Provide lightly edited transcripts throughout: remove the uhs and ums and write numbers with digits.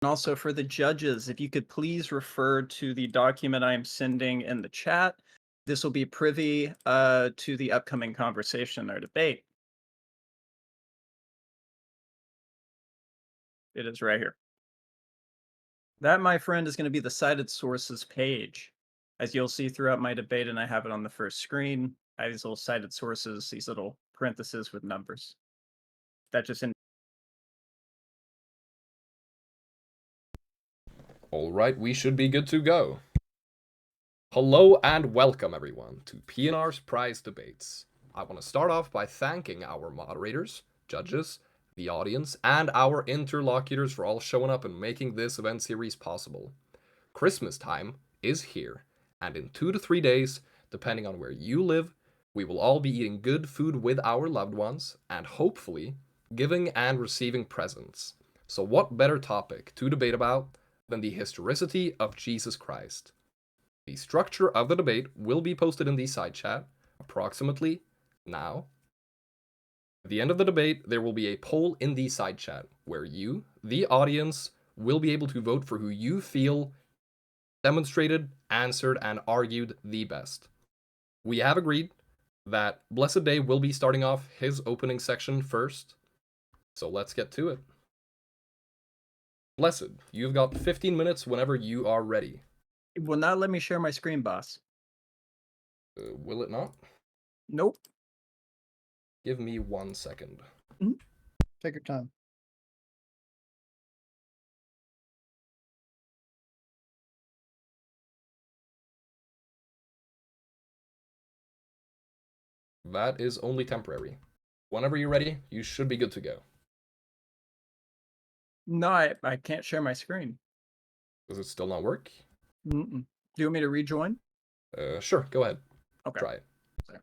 And also for the judges, if you could please refer to the document I am sending in the chat. This will be privy to the upcoming conversation or debate. It is right here. That, my friend, is going to be the cited sources page. As you'll see throughout my debate, and I have it on the first screen, I have these little cited sources, these little parentheses with numbers. That just in. Alright, we should be good to go. Hello and welcome everyone to PNR's Prize Debates. I want to start off by thanking our moderators, judges, the audience, and our interlocutors for all showing up and making this event series possible. Christmas time is here, and in 2 to 3 days, depending on where you live, we will all be eating good food with our loved ones, and hopefully, giving and receiving presents. So what better topic to debate about than the historicity of Jesus Christ? The structure of the debate will be posted in the side chat approximately now. At the end of the debate, there will be a poll in the side chat where you, the audience, will be able to vote for who you feel demonstrated, answered, and argued the best. We have agreed that Blessed Day will be starting off his opening section first, so let's get to it. Blessed, you've got 15 minutes whenever you are ready. It will not let me share my screen, boss. Will it not? Nope. Give me 1 second. Take your time. That is only temporary. Whenever you're ready, you should be good to go. No, I can't share my screen. Does it still not work? Do you want me to rejoin? Sure, go ahead. Okay. Try it. Sorry.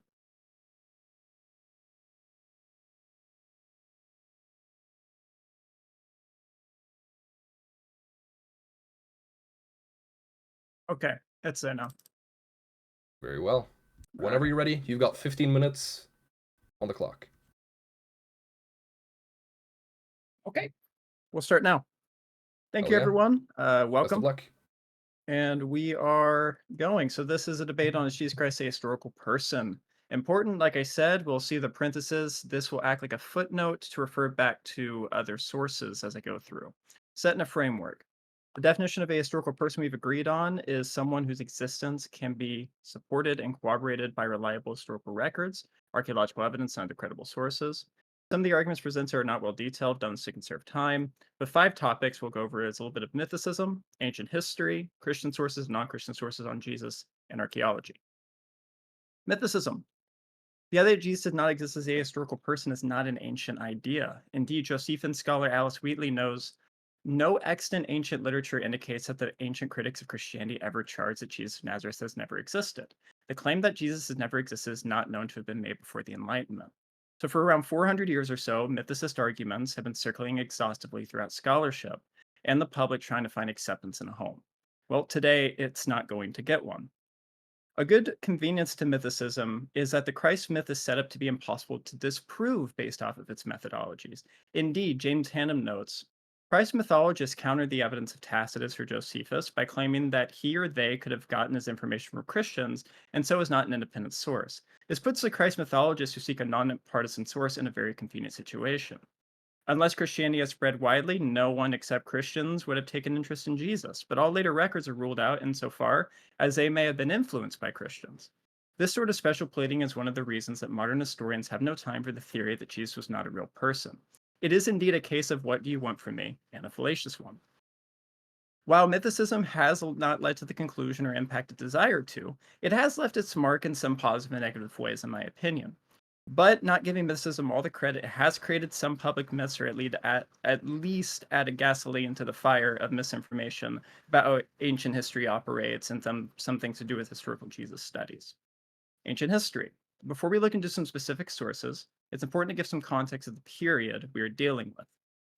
Okay, it's there now. Very well. Whenever you're ready, you've got 15 minutes on the clock. Okay, we'll start now. Thank Oh, you, yeah. everyone. Best of Welcome. luck. And we are going. So this is a debate on is Jesus Christ a historical person? Important, like I said, we'll see the parentheses. This will act like a footnote to refer back to other sources as I go through. Set in a framework. The definition of a historical person we've agreed on is someone whose existence can be supported and corroborated by reliable historical records, archaeological evidence, and other credible sources. Some of the arguments presented are not well detailed, done to conserve time. The 5 topics we'll go over is a little bit of mythicism, ancient history, Christian sources, non-Christian sources on Jesus, and archaeology. Mythicism. The idea that Jesus did not exist as a historical person is not an ancient idea. Indeed, Josephine scholar Alice Wheatley knows no extant ancient literature indicates that the ancient critics of Christianity ever charged that Jesus of Nazareth has never existed. The claim that Jesus has never existed is not known to have been made before the Enlightenment. So, for around 400 years or so, mythicist arguments have been circling exhaustively throughout scholarship and the public trying to find acceptance in a home. Well, today it's not going to get one. A good convenience to mythicism is that the Christ myth is set up to be impossible to disprove based off of its methodologies. Indeed, James Hannam notes Christ mythologists countered the evidence of Tacitus or Josephus by claiming that he or they could have gotten his information from Christians and so is not an independent source. This puts the Christ mythologists who seek a nonpartisan source in a very convenient situation. Unless Christianity has spread widely, no one except Christians would have taken interest in Jesus, but all later records are ruled out insofar as they may have been influenced by Christians. This sort of special pleading is one of the reasons that modern historians have no time for the theory that Jesus was not a real person. It is indeed a case of what do you want from me, and a fallacious one. While mythicism has not led to the conclusion or impact it desired to, it has left its mark in some positive and negative ways, in my opinion. But not giving mythicism all the credit, it has created some public myths, or at least added gasoline to the fire of misinformation about how ancient history operates and some things to do with historical Jesus studies. Ancient history. Before we look into some specific sources, it's important to give some context of the period we are dealing with.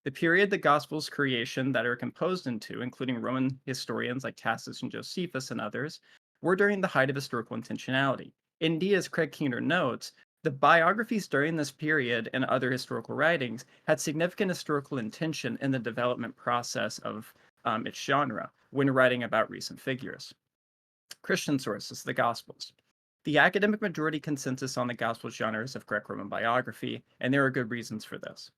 The period the Gospels creation that are composed into, including Roman historians like Tacitus and Josephus and others, were during the height of historical intentionality. Indeed, as Craig Keener notes, the biographies during this period and other historical writings had significant historical intention in the development process of its genre when writing about recent figures. Christian sources, the Gospels. The academic majority consensus on the Gospel genre is of Greco-Roman biography, and there are good reasons for this.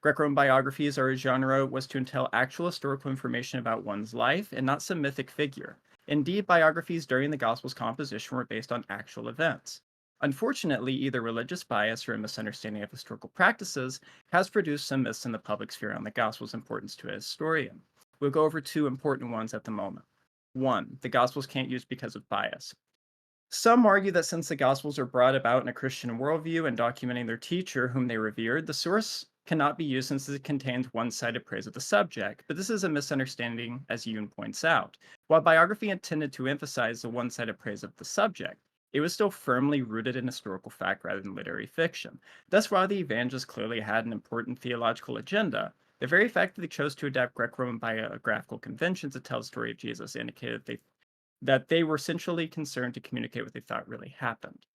Greco-Roman biographies are a genre was to entail actual historical information about one's life and not some mythic figure. Indeed, biographies during the Gospel's composition were based on actual events. Unfortunately, either religious bias or a misunderstanding of historical practices has produced some myths in the public sphere on the Gospel's importance to a historian. We'll go over two important ones at the moment. One, the Gospels can't use because of bias. Some argue that since the Gospels are brought about in a Christian worldview and documenting their teacher, whom they revered, the source cannot be used since it contains one sided praise of the subject. But this is a misunderstanding, as Yoon points out. While biography intended to emphasize the one sided praise of the subject, it was still firmly rooted in historical fact rather than literary fiction. Thus, while the evangelists clearly had an important theological agenda, the very fact that they chose to adapt Greco-Roman biographical conventions to tell the story of Jesus indicated that they were essentially concerned to communicate what they thought really happened.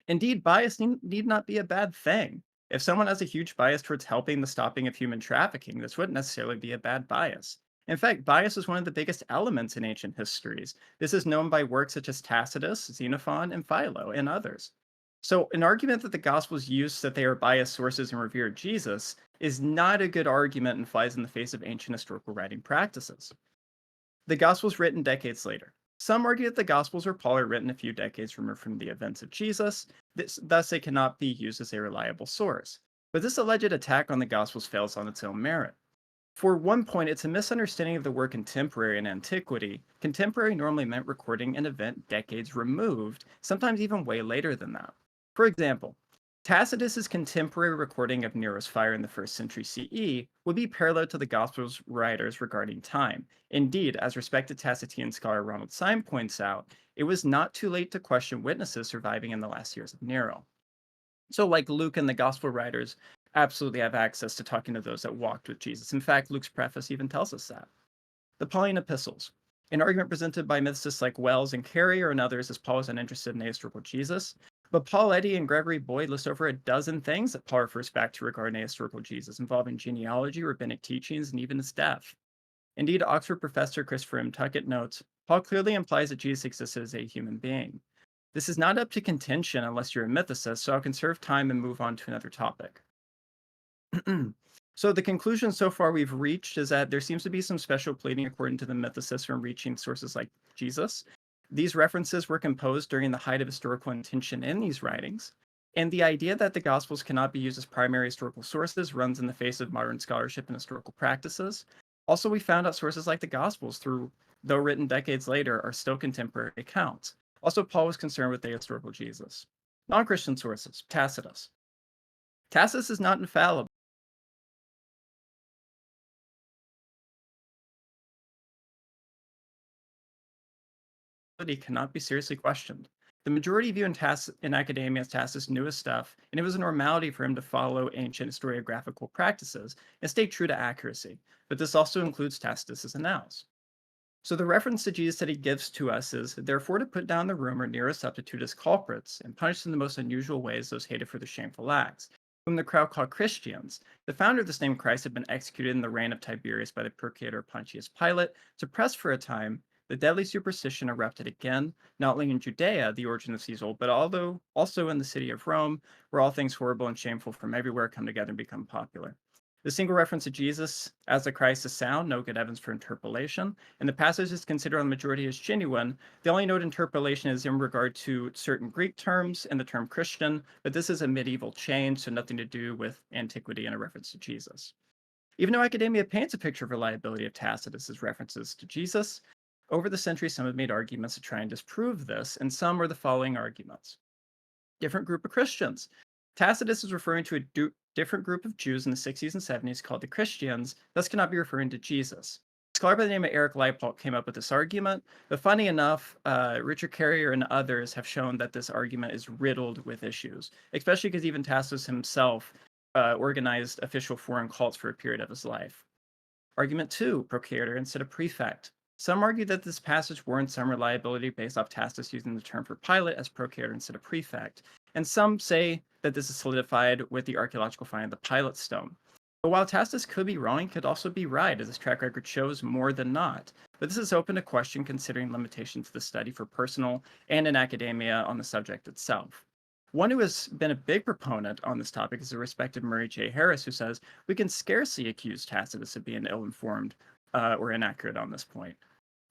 Indeed, bias need not be a bad thing. If someone has a huge bias towards helping the stopping of human trafficking, this wouldn't necessarily be a bad bias. In fact, bias is one of the biggest elements in ancient histories. This is known by works such as Tacitus, Xenophon, and Philo, and others. So, an argument that the Gospels use that they are biased sources and revere Jesus is not a good argument and flies in the face of ancient historical writing practices. The Gospels written decades later. Some argue that the Gospels or Paul are written a few decades removed from the events of Jesus, thus they cannot be used as a reliable source. But this alleged attack on the Gospels fails on its own merit. For one point, it's a misunderstanding of the word contemporary in antiquity. Contemporary normally meant recording an event decades removed, sometimes even way later than that. For example, Tacitus's contemporary recording of Nero's fire in the 1st century CE would be parallel to the Gospel's writers regarding time. Indeed, as respected Tacitian scholar Ronald Syme points out, it was not too late to question witnesses surviving in the last years of Nero. So, like Luke and the Gospel writers absolutely have access to talking to those that walked with Jesus. In fact, Luke's preface even tells us that. The Pauline epistles. An argument presented by mythicists like Wells and Carrier and others is Paul is uninterested in the historical Jesus. But Paul Eddy and Gregory Boyd list over a dozen things that Paul refers back to regarding a historical Jesus, involving genealogy, rabbinic teachings, and even his death. Indeed, Oxford professor Christopher M. Tuckett notes, Paul clearly implies that Jesus existed as a human being. This is not up to contention unless you're a mythicist, so I'll conserve time and move on to another topic. So the conclusion so far we've reached is that there seems to be some special pleading according to the mythicists from reaching sources like Jesus. These references were composed during the height of historical intention in these writings, and the idea that the Gospels cannot be used as primary historical sources runs in the face of modern scholarship and historical practices. Also, we found out sources like the Gospels, though written decades later, are still contemporary accounts. Also, Paul was concerned with the historical Jesus. Non-Christian sources, Tacitus. Tacitus is not infallible. Cannot be seriously questioned. The majority view in academia as Tacitus knew his stuff, and it was a normality for him to follow ancient historiographical practices and stay true to accuracy. But this also includes Tacitus's annals. So the reference to Jesus that he gives to us is, therefore to put down the rumor near a substitute as culprits, and punish in the most unusual ways those hated for their shameful acts, whom the crowd called Christians. The founder of this name Christ had been executed in the reign of Tiberius by the procurator Pontius Pilate, suppressed for a time. The deadly superstition erupted again, not only in Judea, the origin of Caesar, but also in the city of Rome, where all things horrible and shameful from everywhere come together and become popular. The single reference to Jesus as the Christ is sound, no good evidence for interpolation, and the passage is considered on the majority as genuine. The only note interpolation is in regard to certain Greek terms and the term Christian, but this is a medieval change, so nothing to do with antiquity and a reference to Jesus. Even though academia paints a picture of reliability of Tacitus's references to Jesus, over the centuries, some have made arguments to try and disprove this, and some are the following arguments. Different group of Christians. Tacitus is referring to a different group of Jews in the 60s and 70s called the Christians, thus cannot be referring to Jesus. A scholar by the name of Eric Leipold came up with this argument, but funny enough, Richard Carrier and others have shown that this argument is riddled with issues, especially because even Tacitus himself organized official foreign cults for a period of his life. Argument 2, procurator instead of prefect. Some argue that this passage warrants some reliability based off Tacitus using the term for Pilate as procurator instead of prefect, and some say that this is solidified with the archaeological finding of the Pilate stone. But while Tacitus could be wrong, he could also be right, as his track record shows more than not. But this is open to question considering limitations to the study for personal and in academia on the subject itself. One who has been a big proponent on this topic is the respected Murray J. Harris, who says we can scarcely accuse Tacitus of being ill informed or inaccurate on this point.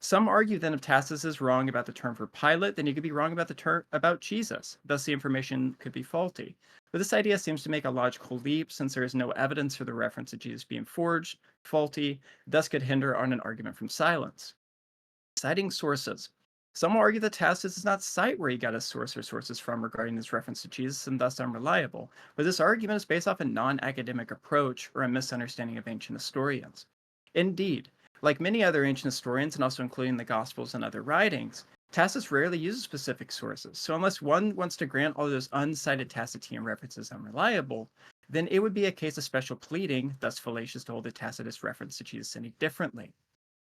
Some argue then if Tacitus is wrong about the term for Pilate, then he could be wrong about the term about Jesus. Thus, the information could be faulty. But this idea seems to make a logical leap since there is no evidence for the reference to Jesus being forged, faulty, thus could hinder on an argument from silence. Citing sources. Some will argue that Tacitus does not cite where he got his source or sources from regarding this reference to Jesus and thus unreliable, but this argument is based off a non academic approach or a misunderstanding of ancient historians. Indeed, like many other ancient historians, and also including the Gospels and other writings, Tacitus rarely uses specific sources. So, unless one wants to grant all those uncited Tacitian references unreliable, then it would be a case of special pleading, thus fallacious to hold the Tacitus reference to Jesus any differently.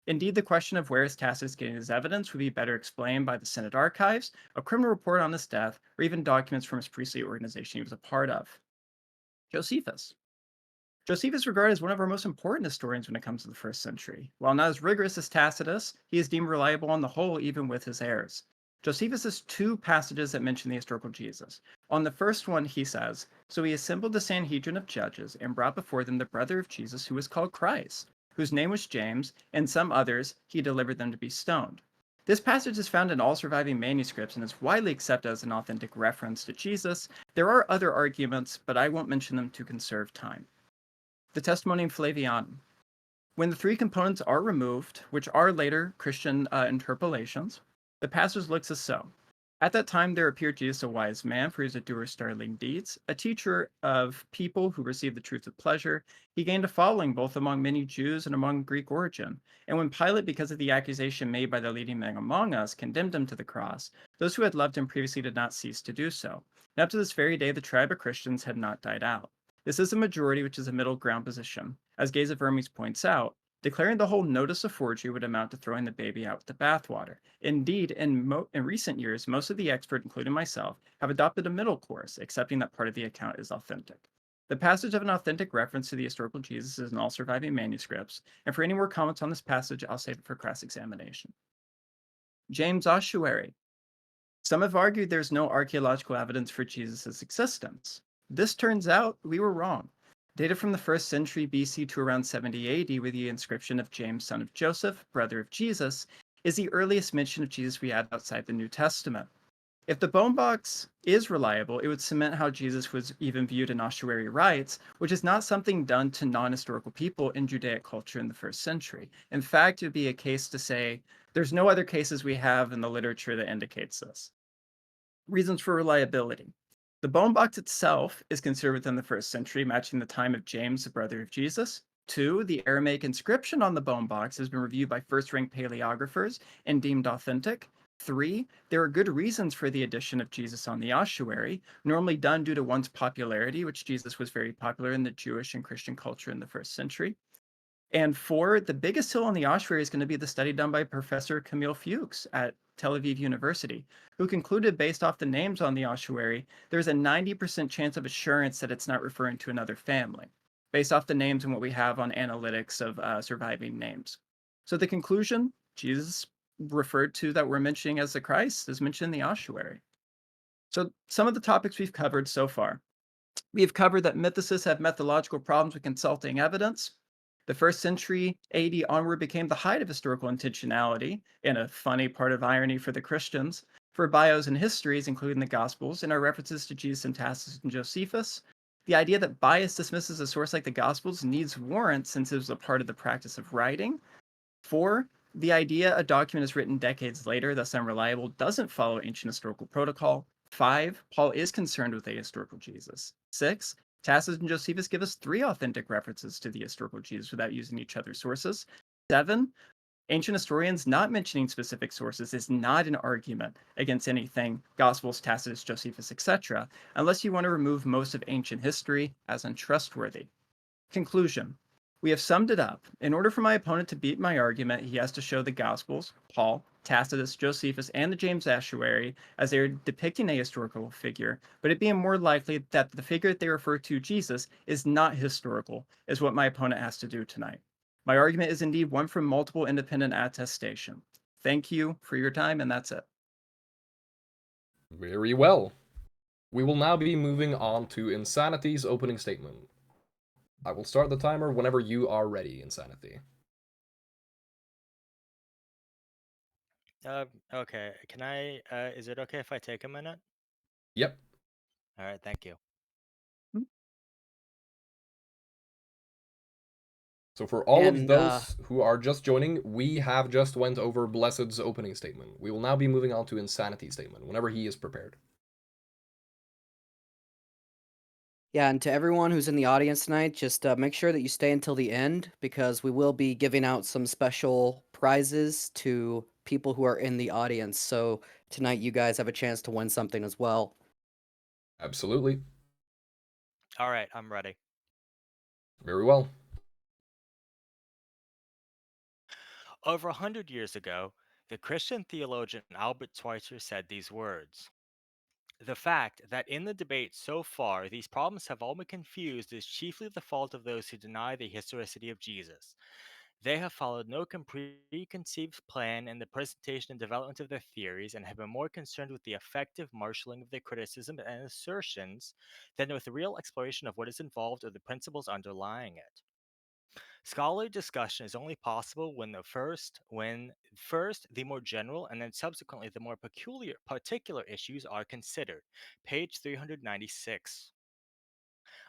Indeed, the question of where is Tacitus getting his evidence would be better explained by the Senate archives, a criminal report on his death, or even documents from his priestly organization he was a part of. Josephus. Josephus is regarded as one of our most important historians when it comes to the first century. While not as rigorous as Tacitus, he is deemed reliable on the whole, even with his errors. Josephus has two passages that mention the historical Jesus. On the first one, he says, "So he assembled the Sanhedrin of judges and brought before them the brother of Jesus, who was called Christ, whose name was James, and some others. He delivered them to be stoned." This passage is found in all surviving manuscripts and is widely accepted as an authentic reference to Jesus. There are other arguments, but I won't mention them to conserve time. The testimony of Flavianum. When the three components are removed, which are later Christian interpolations, the passage looks as so. At that time there appeared Jesus a wise man, for he was a doer of startling deeds, a teacher of people who received the truth with pleasure. He gained a following both among many Jews and among Greek origin. And when Pilate, because of the accusation made by the leading men among us, condemned him to the cross, those who had loved him previously did not cease to do so. And up to this very day the tribe of Christians had not died out. This is a majority, which is a middle ground position. As Gaze of Hermes points out, declaring the whole notice of forgery would amount to throwing the baby out with the bathwater. Indeed, in recent years, most of the experts, including myself, have adopted a middle course, accepting that part of the account is authentic. The passage of an authentic reference to the historical Jesus is in all surviving manuscripts, and for any more comments on this passage, I'll save it for cross-examination. James Ossuary. Some have argued there's no archaeological evidence for Jesus' existence. This turns out we were wrong. Data from the 1st century BC to around 70 AD, with the inscription of James, son of Joseph, brother of Jesus, is the earliest mention of Jesus we have outside the New Testament. If the bone box is reliable, it would cement how Jesus was even viewed in ossuary rites, which is not something done to non historical people in Judaic culture in the 1st century. In fact, it would be a case to say there's no other cases we have in the literature that indicates this. Reasons for reliability. The bone box itself is considered within the 1st century, matching the time of James, the brother of Jesus. 2, the Aramaic inscription on the bone box has been reviewed by first-rank paleographers and deemed authentic. 3, there are good reasons for the addition of Jesus on the ossuary, normally done due to one's popularity, which Jesus was very popular in the Jewish and Christian culture in the 1st century. And 4, the biggest hill on the ossuary is going to be the study done by Professor Camille Fuchs at Tel Aviv University, who concluded based off the names on the ossuary, there's a 90% chance of assurance that it's not referring to another family, based off the names and what we have on analytics of surviving names. So the conclusion, Jesus referred to that we're mentioning as the Christ is mentioned in the ossuary. So some of the topics we've covered so far. We've covered that mythicists have methodological problems with consulting evidence. The 1st century AD onward became the height of historical intentionality, and a funny part of irony for the Christians, for bios and histories, including the Gospels, and our references to Jesus and Tacitus and Josephus. The idea that bias dismisses a source like the Gospels needs warrant since it was a part of the practice of writing. 4, the idea a document is written decades later, thus unreliable, doesn't follow ancient historical protocol. 5, Paul is concerned with a historical Jesus. 6, Tacitus and Josephus give us 3 authentic references to the historical Jesus without using each other's sources. 7, ancient historians not mentioning specific sources is not an argument against anything, Gospels, Tacitus, Josephus, etc., unless you want to remove most of ancient history as untrustworthy. Conclusion. We have summed it up. In order for my opponent to beat my argument, he has to show the Gospels, Paul, Tacitus, Josephus, and the James Estuary as they are depicting a historical figure, but it being more likely that the figure that they refer to, Jesus, is not historical, is what my opponent has to do tonight. My argument is indeed one from multiple independent attestation. Thank you for your time, and that's it. Very well. We will now be moving on to Insanity's opening statement. I will start the timer whenever you are ready, Insanity. Okay. Can I, is it okay if I take a minute? Yep. All right, thank you. So for all of And those who are just joining, we have just went over Blessed's opening statement. We will now be moving on to Insanity's statement whenever he is prepared. yeah, and to everyone who's in the audience tonight, just make sure that you stay until the end because we will be giving out some special prizes to people who are in the audience. So tonight you guys have a chance to win something as well. Absolutely. All right, I'm ready. Very well. Over 100 years ago, the Christian theologian Albert Schweitzer said these words. The fact that in the debate so far these problems have all been confused is chiefly the fault of those who deny the historicity of Jesus. They have followed no preconceived plan in the presentation and development of their theories and have been more concerned with the effective marshaling of their criticism and assertions than with the real exploration of what is involved or the principles underlying it. Scholarly discussion is only possible when first the more general and then subsequently the more particular issues are considered. Page 396.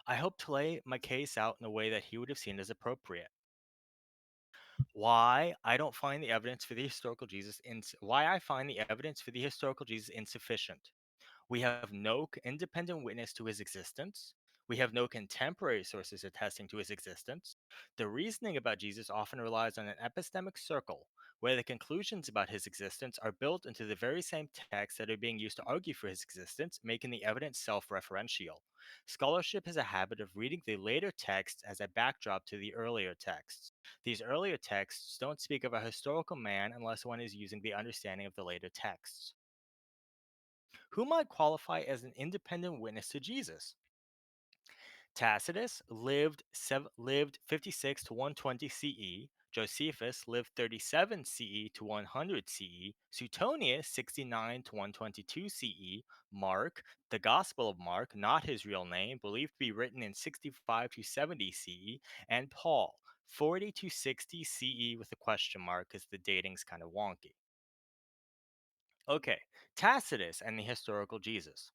I hope to lay my case out in a way that he would have seen as appropriate. Why I find the evidence for the historical Jesus insufficient. We have no independent witness to his existence. We have no contemporary sources attesting to his existence. The reasoning about Jesus often relies on an epistemic circle, where the conclusions about his existence are built into the very same texts that are being used to argue for his existence, making the evidence self referential. Scholarship has a habit of reading the later texts as a backdrop to the earlier texts. These earlier texts don't speak of a historical man unless one is using the understanding of the later texts. Who might qualify as an independent witness to Jesus? Tacitus lived 56 to 120 CE. Josephus lived 37 CE to 100 CE. Suetonius 69 to 122 CE. Mark, the Gospel of Mark, not his real name, believed to be written in 65 to 70 CE, and Paul 40 to 60 CE with a question mark because the dating's kind of wonky. Okay, Tacitus and the historical Jesus.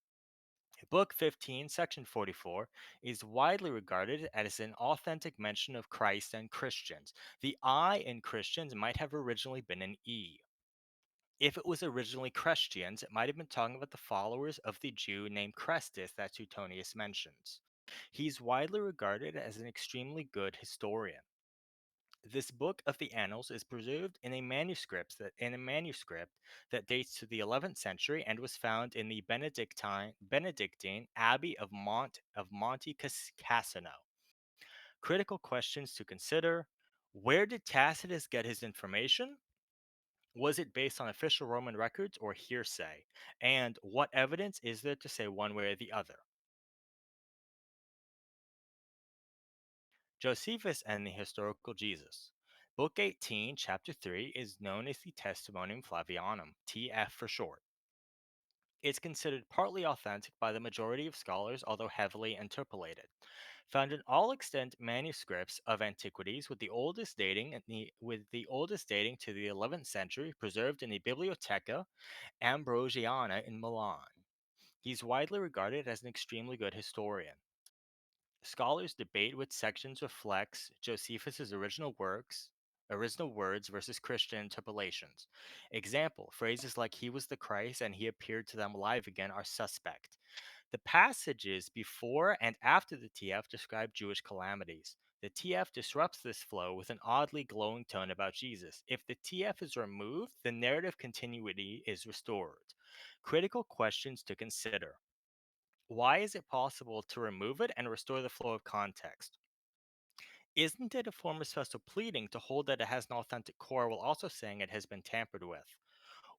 Book 15, section 44, is widely regarded as an authentic mention of Christ and Christians. The I in Christians might have originally been an E. If it was originally Christians, it might have been talking about the followers of the Jew named Chrestus that Suetonius mentions. He's widely regarded as an extremely good historian. This book of the Annals is preserved in a manuscript that dates to the 11th century and was found in the Benedictine Abbey of Monte Cassino. Critical questions to consider: where did Tacitus get his information? Was it based on official Roman records or hearsay? And what evidence is there to say one way or the other? Josephus and the Historical Jesus. Book 18, Chapter 3 is known as the Testimonium Flavianum, TF for short. It's considered partly authentic by the majority of scholars, although heavily interpolated. Found in all extant manuscripts of antiquities, with the oldest dating to the 11th century, preserved in the Bibliotheca Ambrosiana in Milan. He's widely regarded as an extremely good historian. Scholars debate which sections reflects Josephus's original words versus Christian interpolations. Example, phrases like he was the Christ and he appeared to them alive again are suspect. The passages before and after the TF describe Jewish calamities. The TF disrupts this flow with an oddly glowing tone about Jesus. If the TF is removed, the narrative continuity is restored. Critical questions to consider. Why is it possible to remove it and restore the flow of context? Isn't it a form of special pleading to hold that it has an authentic core while also saying it has been tampered with?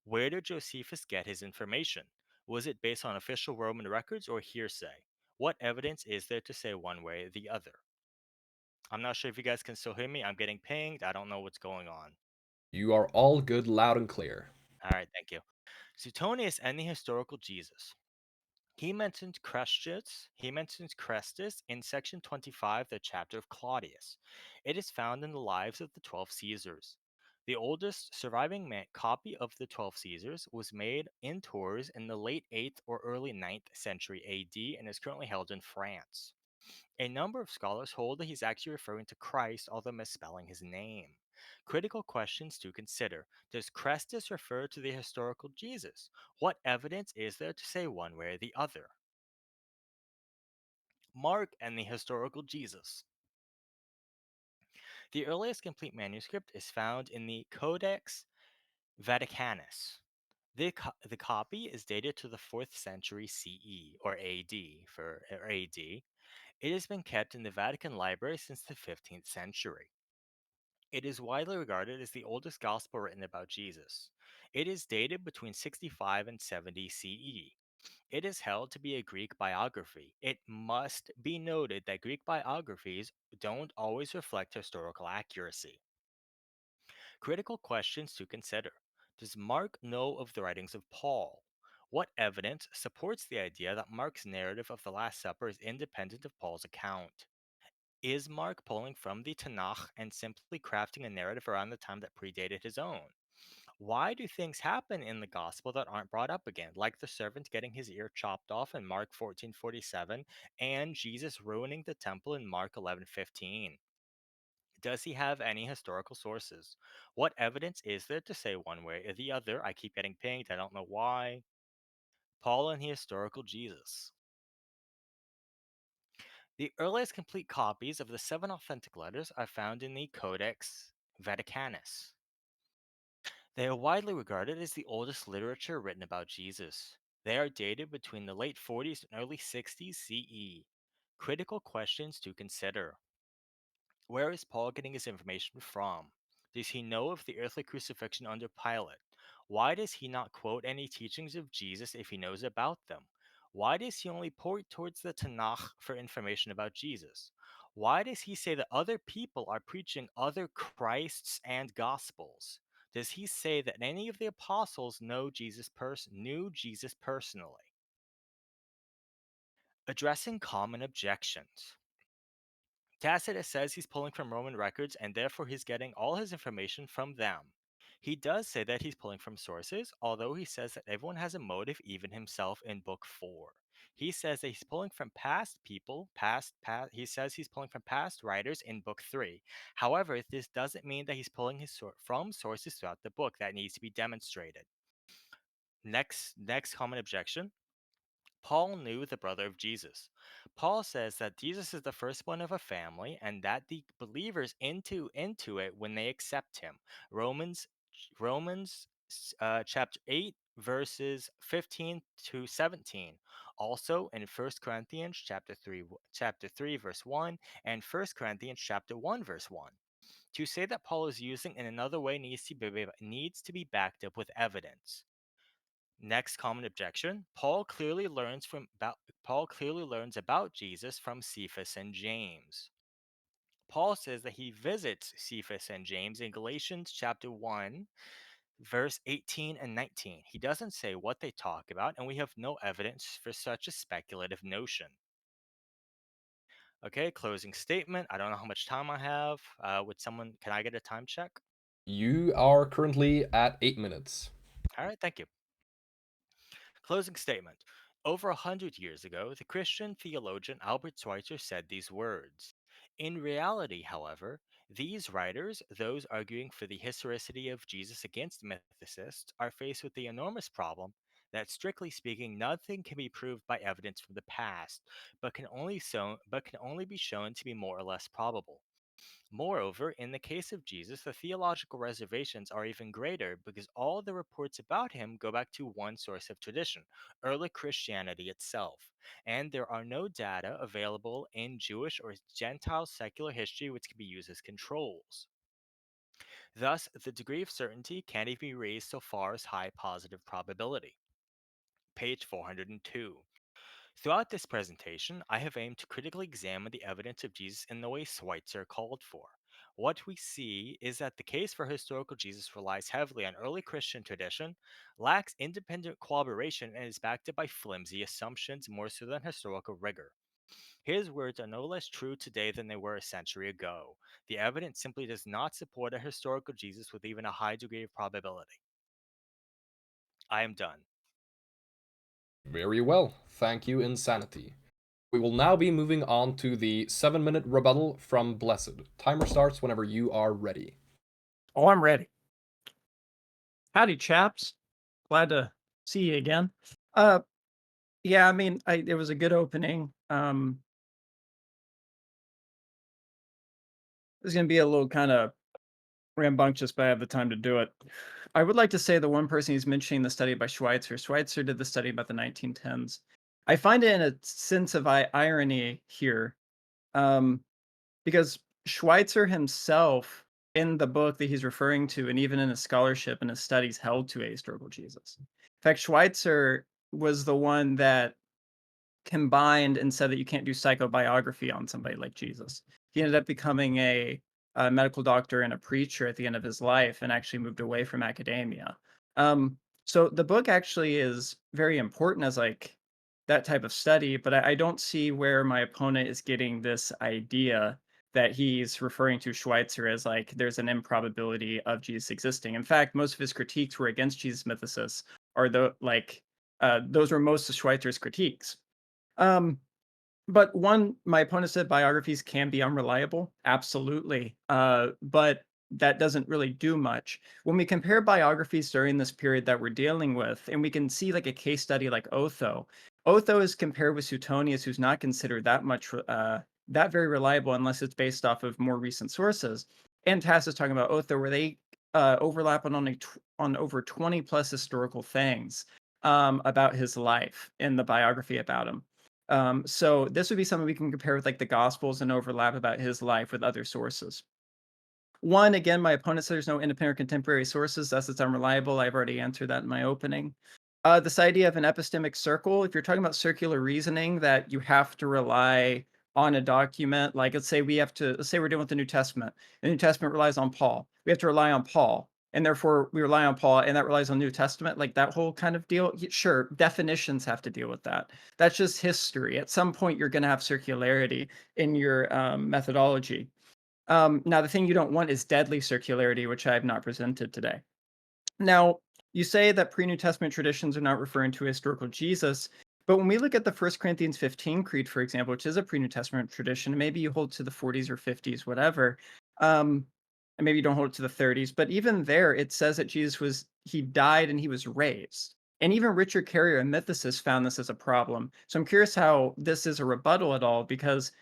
Where did Josephus get his information? Was it based on official Roman records or hearsay? What evidence is there to say one way or the other? I'm not sure if you guys can still hear me. I'm getting pinged. I don't know what's going on. You are all good, loud and clear. All right, thank you. Suetonius and the historical Jesus. He mentions Crestus in section 25, the chapter of Claudius. It is found in the lives of the 12 Caesars. The oldest surviving copy of the 12 Caesars was made in Tours in the late 8th or early 9th century AD and is currently held in France. A number of scholars hold that he's actually referring to Christ, although misspelling his name. Critical questions to consider. Does Crestus refer to the historical Jesus? What evidence is there to say one way or the other? Mark and the historical Jesus. The earliest complete manuscript is found in the Codex Vaticanus. The copy is dated to the 4th century CE or AD or AD. It has been kept in the Vatican Library since the 15th century. It is widely regarded as the oldest gospel written about Jesus. It is dated between 65 and 70 CE. It is held to be a Greek biography. It must be noted that Greek biographies don't always reflect historical accuracy. Critical questions to consider. Does Mark know of the writings of Paul? What evidence supports the idea that Mark's narrative of the Last Supper is independent of Paul's account? Is Mark pulling from the Tanakh and simply crafting a narrative around the time that predated his own? Why do things happen in the gospel that aren't brought up again, like the servant getting his ear chopped off in Mark 14:47 and Jesus ruining the temple in Mark 11:15? Does he have any historical sources? What evidence is there to say one way or the other? I keep getting pinged, I don't know why. Paul and the historical Jesus. The earliest complete copies of the 7 authentic letters are found in the Codex Vaticanus. They are widely regarded as the oldest literature written about Jesus. They are dated between the late 40s and early 60s CE. Critical questions to consider. Where is Paul getting his information from? Does he know of the earthly crucifixion under Pilate? Why does he not quote any teachings of Jesus if he knows about them? Why does he only point towards the Tanakh for information about Jesus? Why does he say that other people are preaching other Christs and Gospels? Does he say that any of the apostles knew Jesus personally? Addressing common objections. Tacitus says he's pulling from Roman records and therefore he's getting all his information from them. He does say that he's pulling from sources, although he says that everyone has a motive, even himself, in book 4. He says that he's pulling from past people, he says he's pulling from past writers in book 3. However, this doesn't mean that he's pulling from sources throughout the book. That needs to be demonstrated. Next common objection. Paul knew the brother of Jesus. Paul says that Jesus is the firstborn of a family and that the believers into it when they accept him. Romans chapter 8 verses 15 to 17. Also in 1 Corinthians chapter 3 verse 1 and 1 Corinthians chapter 1 verse 1. To say that Paul is using in another way needs to be backed up with evidence. Next common objection. Paul clearly learns about Jesus from Cephas and James. Paul says that he visits Cephas and James in Galatians chapter 1, verse 18 and 19. He doesn't say what they talk about, and we have no evidence for such a speculative notion. Okay, closing statement. I don't know how much time I have. Can I get a time check? You are currently at 8 minutes. All right, thank you. Closing statement. Over 100 years ago, the Christian theologian Albert Schweitzer said these words. In reality, however, these writers, those arguing for the historicity of Jesus against mythicists, are faced with the enormous problem that, strictly speaking, nothing can be proved by evidence from the past, but can only be shown to be more or less probable. Moreover, in the case of Jesus, the theological reservations are even greater because all the reports about him go back to one source of tradition, early Christianity itself, and there are no data available in Jewish or Gentile secular history which can be used as controls. Thus, the degree of certainty can't even be raised so far as high positive probability. Page 402. Throughout this presentation, I have aimed to critically examine the evidence of Jesus in the way Schweitzer called for. What we see is that the case for historical Jesus relies heavily on early Christian tradition, lacks independent corroboration, and is backed up by flimsy assumptions more so than historical rigor. His words are no less true today than they were a century ago. The evidence simply does not support a historical Jesus with even a high degree of probability. I am done. Very well. Thank you, Insanity. We will now be moving on to the 7-minute rebuttal from Blessed. Timer starts whenever you are ready. Oh, I'm ready. Howdy, chaps. Glad to see you again. Yeah, I mean, it was a good opening. This is gonna be a little kind of rambunctious, but I have the time to do it. I would like to say the one person he's mentioning the study by Schweitzer. Schweitzer did the study about the 1910s. I find it in a sense of irony here, um, because Schweitzer himself, in the book that he's referring to, and even in his scholarship and his studies, held to a historical Jesus. In fact, Schweitzer was the one that combined and said that you can't do psychobiography on somebody like Jesus. He ended up becoming a medical doctor and a preacher at the end of his life, and actually moved away from academia. So the book actually is very important as like that type of study, but I don't see where my opponent is getting this idea that he's referring to Schweitzer as like there's an improbability of Jesus existing. In fact, most of his critiques were against Jesus mythicists, or those were most of Schweitzer's critiques. Um, but my opponent said biographies can be unreliable. Absolutely. But that doesn't really do much. When we compare biographies during this period that we're dealing with, and we can see like a case study like Otho. Otho is compared with Suetonius, who's not considered that very reliable unless it's based off of more recent sources. And Tass is talking about Otho, where they overlap on over 20 plus historical things about his life in the biography about him. So this would be something we can compare with like the Gospels and overlap about his life with other sources. One, again, my opponent said there's no independent contemporary sources, thus it's unreliable. I've already answered that in my opening. This idea of an epistemic circle, if you're talking about circular reasoning, that you have to rely on a document, like let's say we're dealing with the New Testament. The New Testament relies on Paul. We have to rely on Paul, and therefore we rely on Paul, and that relies on New Testament, like that whole kind of deal. Sure, definitions have to deal with that. That's just history. At some point, you're going to have circularity in your methodology. Now, the thing you don't want is deadly circularity, which I have not presented today. Now, you say that pre-New Testament traditions are not referring to a historical Jesus, but when we look at the 1 Corinthians 15 creed, for example, which is a pre-New Testament tradition, maybe you hold to the 40s or 50s, whatever, and maybe you don't hold it to the 30s, but even there, it says that he died and he was raised. And even Richard Carrier, a mythicist, found this as a problem. So I'm curious how this is a rebuttal at all, because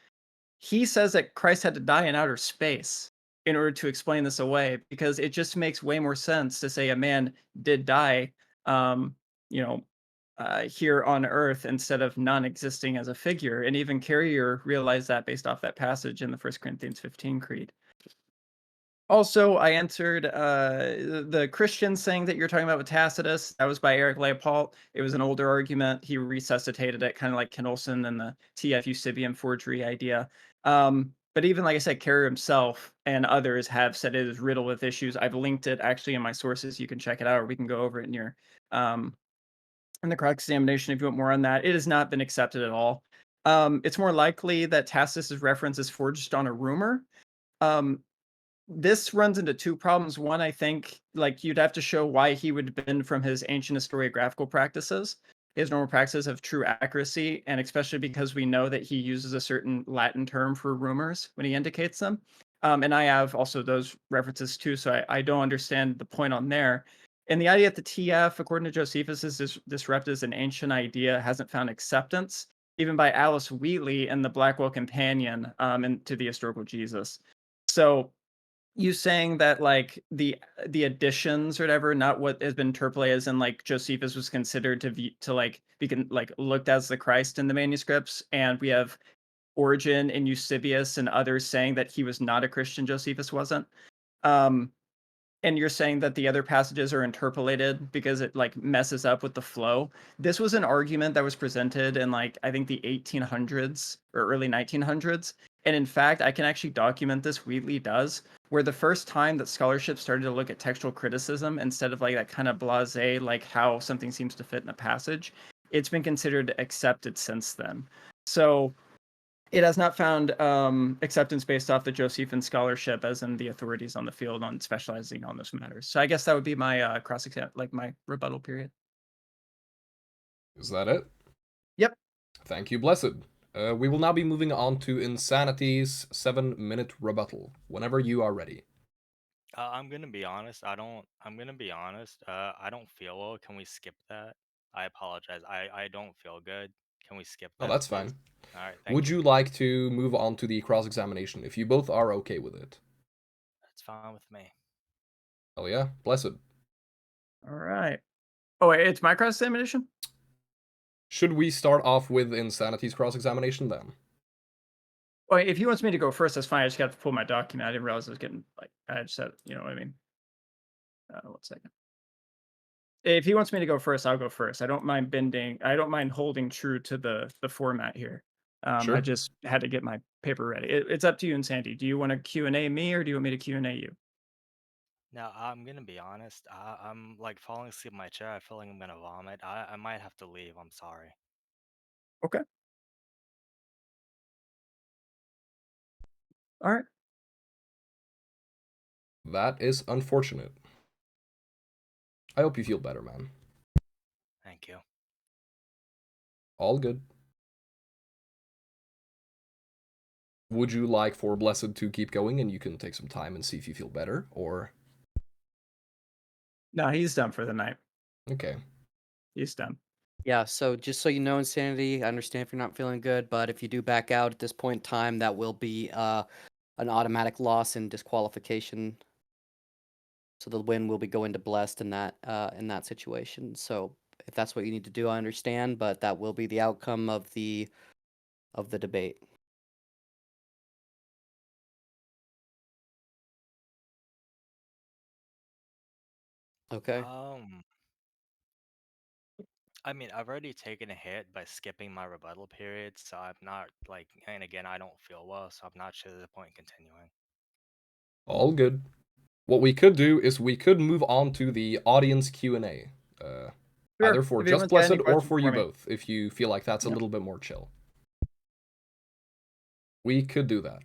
he says that Christ had to die in outer space in order to explain this away, because it just makes way more sense to say a man did die, um, you know, here on Earth instead of non-existing as a figure. And even Carrier realized that based off that passage in the 1 Corinthians 15 creed. Also, I answered the Christian saying that you're talking about with Tacitus. That was by Eric Leopold. It was an older argument. He resuscitated it, kind of like Ken Olson and the TF Eusebian forgery idea. But even like I said, Carrier himself and others have said it is riddled with issues. I've linked it actually in my sources. You can check it out, or we can go over it um, in the cross-examination if you want more on that. It has not been accepted at all. It's more likely that Tacitus's reference is forged on a rumor. Um, this runs into two problems. One, I think, like, you'd have to show why he would bend from his ancient historiographical practices. His normal practices of true accuracy, and especially because we know that he uses a certain Latin term for rumors when he indicates them. And I have also those references too, so I don't understand the point on there. And the idea that the TF, according to Josephus, is disrupted as an ancient idea, hasn't found acceptance, even by Alice Wheatley and the Blackwell Companion, and to the historical Jesus. So you saying that like the additions or whatever, not what has been interpolated as in like Josephus was considered to like like looked as the Christ in the manuscripts, and we have Origen and Eusebius and others saying that he was not a Christian, Josephus wasn't. Um, and you're saying that the other passages are interpolated because it like messes up with the flow. This was an argument that was presented in like I think the 1800s or early 1900s. And in fact, I can actually document this. Wheatley does, where the first time that scholarship started to look at textual criticism instead of like that kind of blasé, like how something seems to fit in a passage, it's been considered accepted since then. So it has not found acceptance based off the Josephine scholarship, as in the authorities on the field on specializing on those matters. So I guess that would be my like my rebuttal period. Is that it? Yep. Thank you, Blessed. We will now be moving on to Insanity's 7-minute rebuttal, whenever you are ready. I'm gonna be honest. I'm gonna be honest. I don't feel well. Can we skip that? I apologize. I don't feel good. Can we skip Oh, that, that's please? fine. All right. Thank Would you. you like to move on to the cross-examination, if you both are okay with it? That's fine with me. Oh yeah, Blessed. All right. Oh wait, it's my cross examination. Should we start off with Insanity's cross-examination then? Well, if he wants me to go first, that's fine. I just got to pull my document. I didn't realize I was getting like I just said, you know what I mean. 1 second. If he wants me to go first, I'll go first. I don't mind bending. I don't mind holding true to the format here. I Sure. just had to get my paper ready. It's up to you and Sandy. Do you want to Q&A me or do you want me to Q&A you? Now, I'm gonna be honest. I'm like falling asleep in my chair. I feel like I'm gonna vomit. I might have to leave. I'm sorry. Okay. All right. That is unfortunate. I hope you feel better, man. Thank you. All good. Would you like for Blessed to keep going and you can take some time and see if you feel better, or... No, he's done for the night. Okay. He's done. Yeah, so just so you know, Insanity, I understand if you're not feeling good, but if you do back out at this point in time, that will be an automatic loss and disqualification. So the win will be going to Blessed in that situation. So if that's what you need to do, I understand, but that will be the outcome of the debate. Okay. I mean, I've already taken a hit by skipping my rebuttal period, so I'm not like, and again, I don't feel well, so I'm not sure there's a point in continuing. All good. What we could do is we could move on to the audience Q&A. Either Sure. for If just anyone's got any Blessed or questions for you for me. both, if you feel like that's a Yep. little bit more chill. We could do that.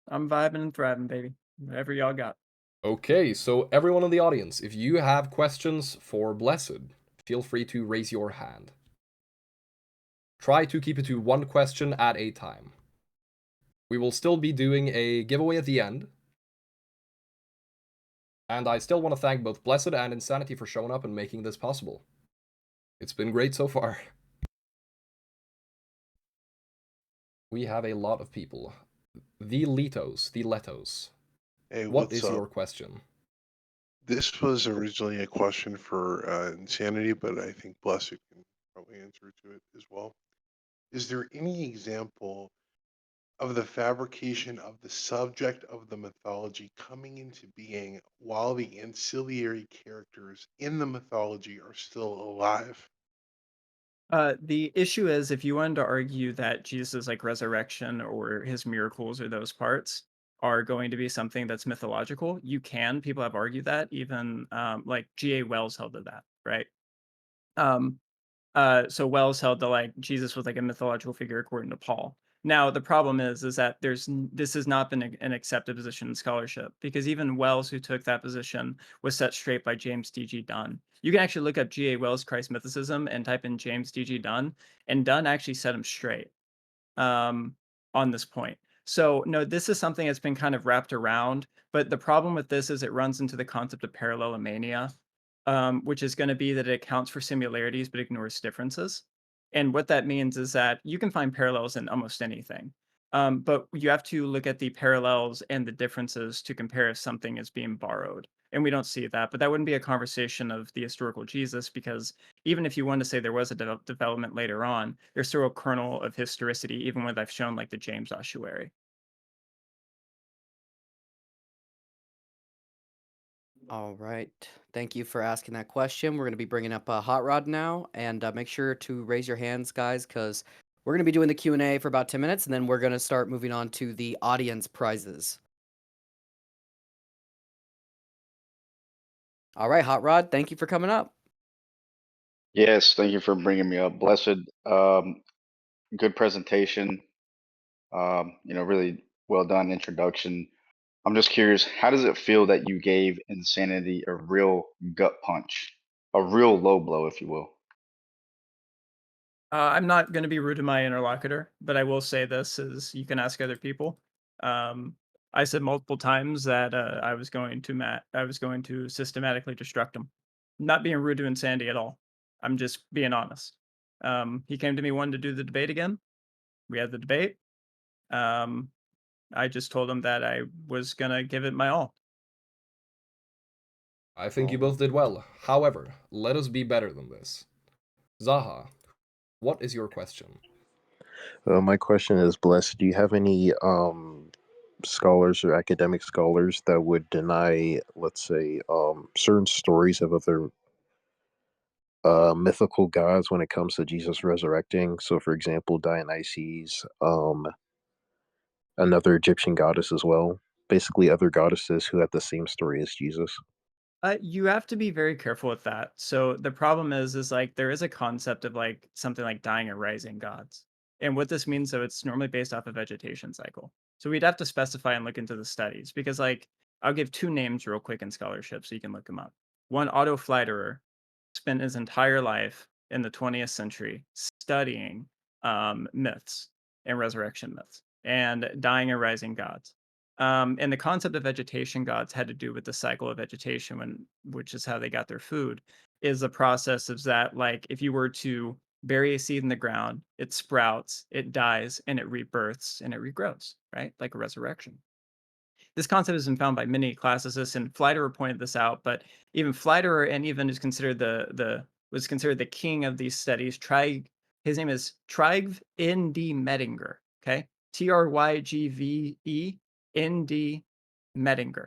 I'm vibing and thriving, baby. Whatever y'all got. Okay, so everyone in the audience, if you have questions for Blessed, feel free to raise your hand. Try to keep it to one question at a time. We will still be doing a giveaway at the end. And I still want to thank both Blessed and Insanity for showing up and making this possible. It's been great so far. We have a lot of people. The Letos. Hey, What what's is up? your question? This was originally a question for Insanity, but I think Blessed can probably answer to it as well. Is there any example of the fabrication of the subject of the mythology coming into being while the ancillary characters in the mythology are still alive? The issue is if you wanted to argue that Jesus' like resurrection or his miracles or those parts are going to be something that's mythological, you can. People have argued that. Even like G.A. Wells held to that, right? Um, so Wells held that like Jesus was like a mythological figure according to Paul. Now the problem is that this has not been an accepted position in scholarship, because even Wells, who took that position, was set straight by James D.G. Dunn. You can actually look up G.A. Wells' Christ mythicism and type in James D.G. Dunn, and Dunn actually set him straight um, on this point. So no, this is something that's been kind of wrapped around, but the problem with this is it runs into the concept of parallelomania, which is going to be that it accounts for similarities but ignores differences. And what that means is that you can find parallels in almost anything. But you have to look at the parallels and the differences to compare if something is being borrowed. And we don't see that, but that wouldn't be a conversation of the historical Jesus, because even if you want to say there was a development later on, there's still a kernel of historicity, even when I've shown like the James ossuary. All right. Thank you for asking that question. We're going to be bringing up Hot Rod now, and make sure to raise your hands, guys, because we're going to be doing the Q&A for about 10 minutes, and then we're going to start moving on to the audience prizes. All right, Hot Rod, thank you for coming up. Yes, thank you for bringing me up. Blessed, good presentation. Really well done introduction. I'm just curious, how does it feel that you gave Insanity a real gut punch, a real low blow, if you will? I'm not going to be rude to my interlocutor, but I will say this: is you can ask other people. I said multiple times that I was going to systematically destruct him. Not being rude to Insanity at all. I'm just being honest. He came to me wanting to do the debate again. We had the debate. I just told him that I was gonna give it my all. I think you both did well. However, let us be better than this. Zaha, what is your question? My question is, Blessed, do you have any scholars or academic scholars that would deny, let's say, certain stories of other mythical gods when it comes to Jesus resurrecting? So, for example, Dionysus, another Egyptian goddess as well. Basically, other goddesses who had the same story as Jesus. You have to be very careful with that. So the problem is like there is a concept of like something like dying and rising gods. And what this means, so it's normally based off a vegetation cycle. So we'd have to specify and look into the studies, because like I'll give two names real quick in scholarship so you can look them up. One, Otto Fleiderer spent his entire life in the 20th century studying myths and resurrection myths and dying and rising gods. And the concept of vegetation gods had to do with the cycle of vegetation, which is how they got their food. Is the process of that, like if you were to bury a seed in the ground, it sprouts, it dies, and it rebirths and it regrows, right? Like a resurrection. This concept has been found by many classicists, and Fleiderer pointed this out. But even Fleiderer, and even is considered the king of these studies. His name is Trygve N.D. Mettinger. Okay, Trygve N.D. Mettinger.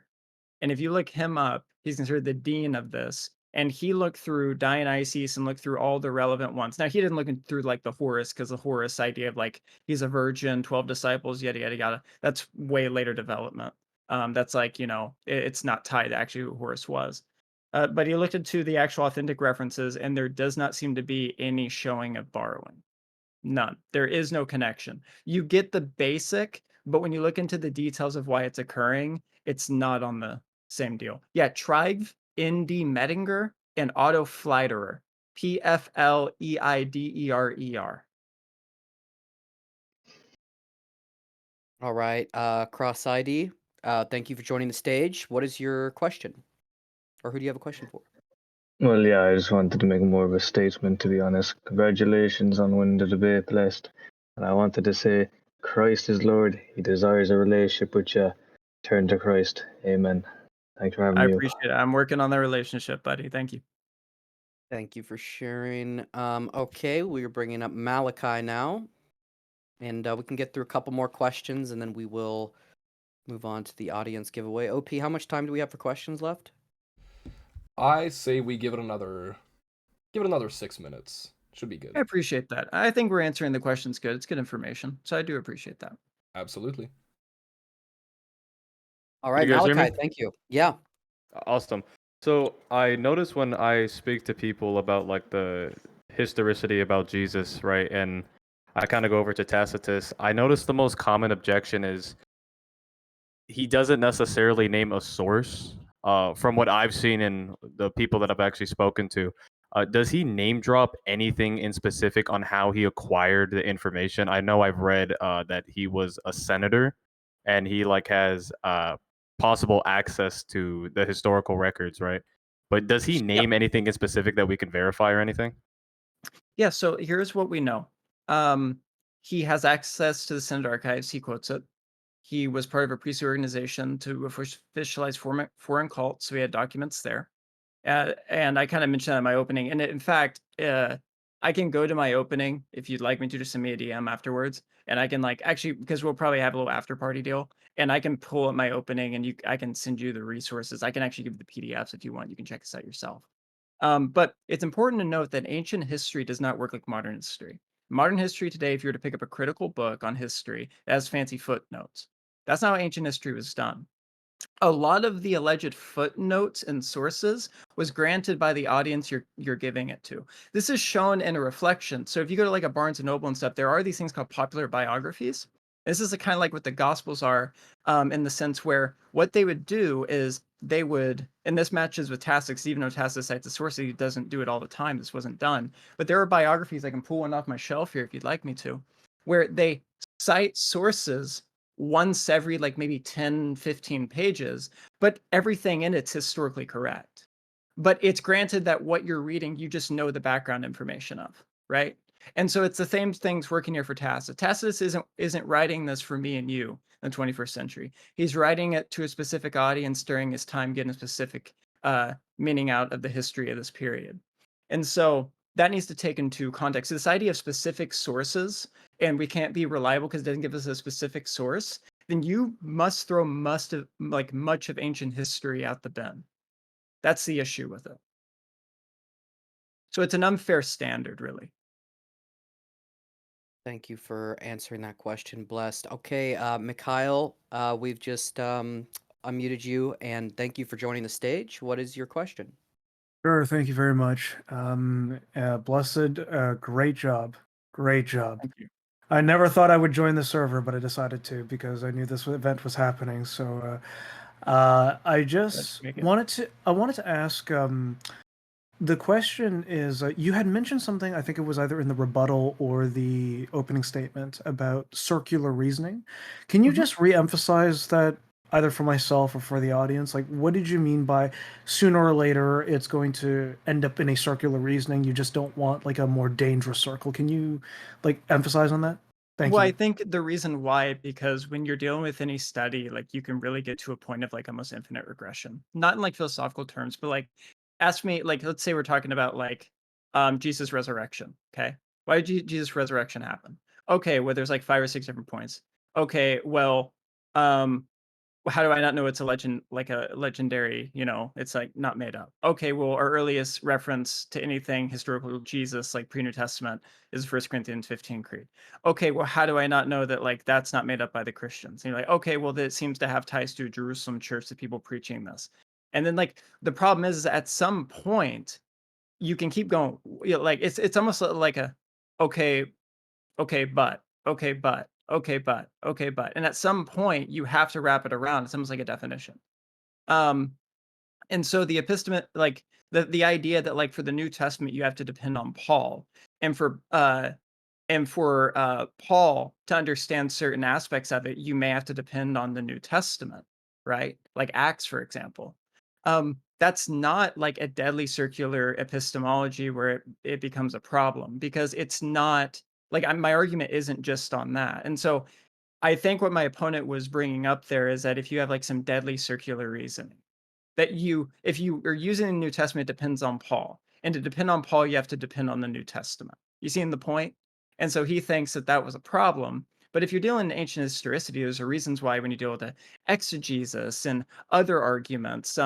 And if you look him up, he's considered the dean of this. And he looked through Dionysus and looked through all the relevant ones. Now, he didn't look through like the Horus, because the Horus idea of like he's a virgin, 12 disciples, yada, yada, yada. That's way later development. That's like, it's not tied to actually who Horus was. But he looked into the actual authentic references, and there does not seem to be any showing of borrowing. None. There is no connection. You get the basic, but when you look into the details of why it's occurring, it's not on the same deal. Yeah, Trygve N.D. Mettinger and Otto Fleiderer. Pfleiderer. All right, Cross ID, thank you for joining the stage. What is your question? Or who do you have a question for? Well, yeah, I just wanted to make more of a statement, to be honest. Congratulations on winning the debate, Blessed. And I wanted to say, Christ is Lord. He desires a relationship with you. Turn to Christ. Amen. Thanks for having I me up. appreciate it. I'm working on the relationship, buddy. Thank you. Thank you for sharing. Okay, we're bringing up Malachi now. And we can get through a couple more questions, and then we will move on to the audience giveaway. OP, how much time do we have for questions left? I say we give it another 6 minutes. Should be good. I appreciate that. I think we're answering the questions good. It's good information. So I do appreciate that. Absolutely. All right, you guys hear Malachi, me? thank you. Yeah. Awesome. So I notice when I speak to people about like the historicity about Jesus, right? And I kind of go over to Tacitus. I notice the most common objection is he doesn't necessarily name a source. From what I've seen in the people that I've actually spoken to, does he name drop anything in specific on how he acquired the information? I know I've read that he was a senator, and he like has possible access to the historical records, right? But does he name anything in specific that we can verify or anything? Yeah, so here's what we know. he has access to the Senate archives. He quotes it. He was part of a priesthood organization to officialize foreign cults, so he had documents there. And I kind of mentioned that in my opening. And in fact, I can go to my opening if you'd like me to. Just send me a DM afterwards, and I can like actually because we'll probably have a little after party deal, and I can pull up my opening and I can send you the resources. I can actually give you the PDFs if you want. You can check this out yourself. But it's important to note that ancient history does not work like modern history. Modern history today, if you were to pick up a critical book on history, it has fancy footnotes. That's not how ancient history was done. A lot of the alleged footnotes and sources was granted by the audience you're giving it to. This is shown in a reflection. So if you go to like a Barnes and Noble and stuff, there are these things called popular biographies. This is kind of like what the Gospels are, in the sense where what they would do is they would, and this matches with Tacitus, even though Tacitus cites the source, he doesn't do it all the time. This wasn't done, but there are biographies. I can pull one off my shelf here if you'd like me to, where they cite sources once every like maybe 10, 15 pages, but everything in it's historically correct. But it's granted that what you're reading, you just know the background information of, right? And so it's the same things working here for Tacitus. Tacitus isn't writing this for me and you in the 21st century. He's writing it to a specific audience during his time, getting a specific meaning out of the history of this period. And so that needs to take into context. So this idea of specific sources, and we can't be reliable because it doesn't give us a specific source, then you must throw much of ancient history out the bin. That's the issue with it. So it's an unfair standard, really. Thank you for answering that question, Blessed. Okay, Mikhail, we've just unmuted you, and thank you for joining the stage. What is your question? Sure, thank you very much. Blessed, great job. Great job. Thank you. I never thought I would join the server, but I decided to because I knew this event was happening. So I just make it. wanted to ask. The question is, you had mentioned something. I think it was either in the rebuttal or the opening statement about circular reasoning. Can you Mhm. just re-emphasize that, either for myself or for the audience? Like, what did you mean by sooner or later it's going to end up in a circular reasoning? You just don't want like a more dangerous circle. Can you like emphasize on that? Thank Well, you. I think the reason why, because when you're dealing with any study, like you can really get to a point of like almost infinite regression. Not in like philosophical terms, but like ask me, like, let's say we're talking about like Jesus' resurrection. Okay. Why did Jesus' resurrection happen? Okay, well, there's like 5 or 6 different points. Okay, well, um, how do I not know it's a legend, like a legendary, it's like not made up. Okay, well, our earliest reference to anything historical Jesus, like pre-New Testament, is 1 Corinthians 15 Creed. Okay, well, how do I not know that like that's not made up by the Christians? And you're like, okay, well, that seems to have ties to a Jerusalem church, to people preaching this. And then like the problem is at some point you can keep going. Like it's almost like a okay, okay, but, okay, but, okay, but, okay, but. And at some point, you have to wrap it around. It's almost like a definition. Um, and so the episteme, like the idea that like for the New Testament, you have to depend on Paul, and for Paul to understand certain aspects of it, you may have to depend on the New Testament, right? Like Acts, for example. That's not like a deadly circular epistemology where it becomes a problem, because it's not like my argument isn't just on that. And so I think what my opponent was bringing up there is that if you have like some deadly circular reasoning, that if you are using the New Testament, it depends on Paul. And to depend on Paul, you have to depend on the New Testament. You seeing the point? And so he thinks that that was a problem. But if you're dealing in ancient historicity, there's a reasons why when you deal with the exegesis and other arguments,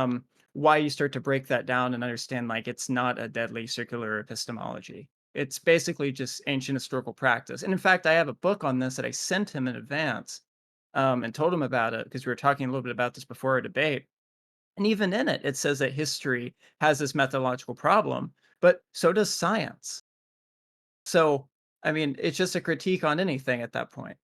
why you start to break that down and understand like it's not a deadly circular epistemology. It's basically just ancient historical practice. And in fact, I have a book on this that I sent him in advance, and told him about it because we were talking a little bit about this before our debate. And even in it, it says that history has this methodological problem, but so does science. So, I mean, it's just a critique on anything at that point.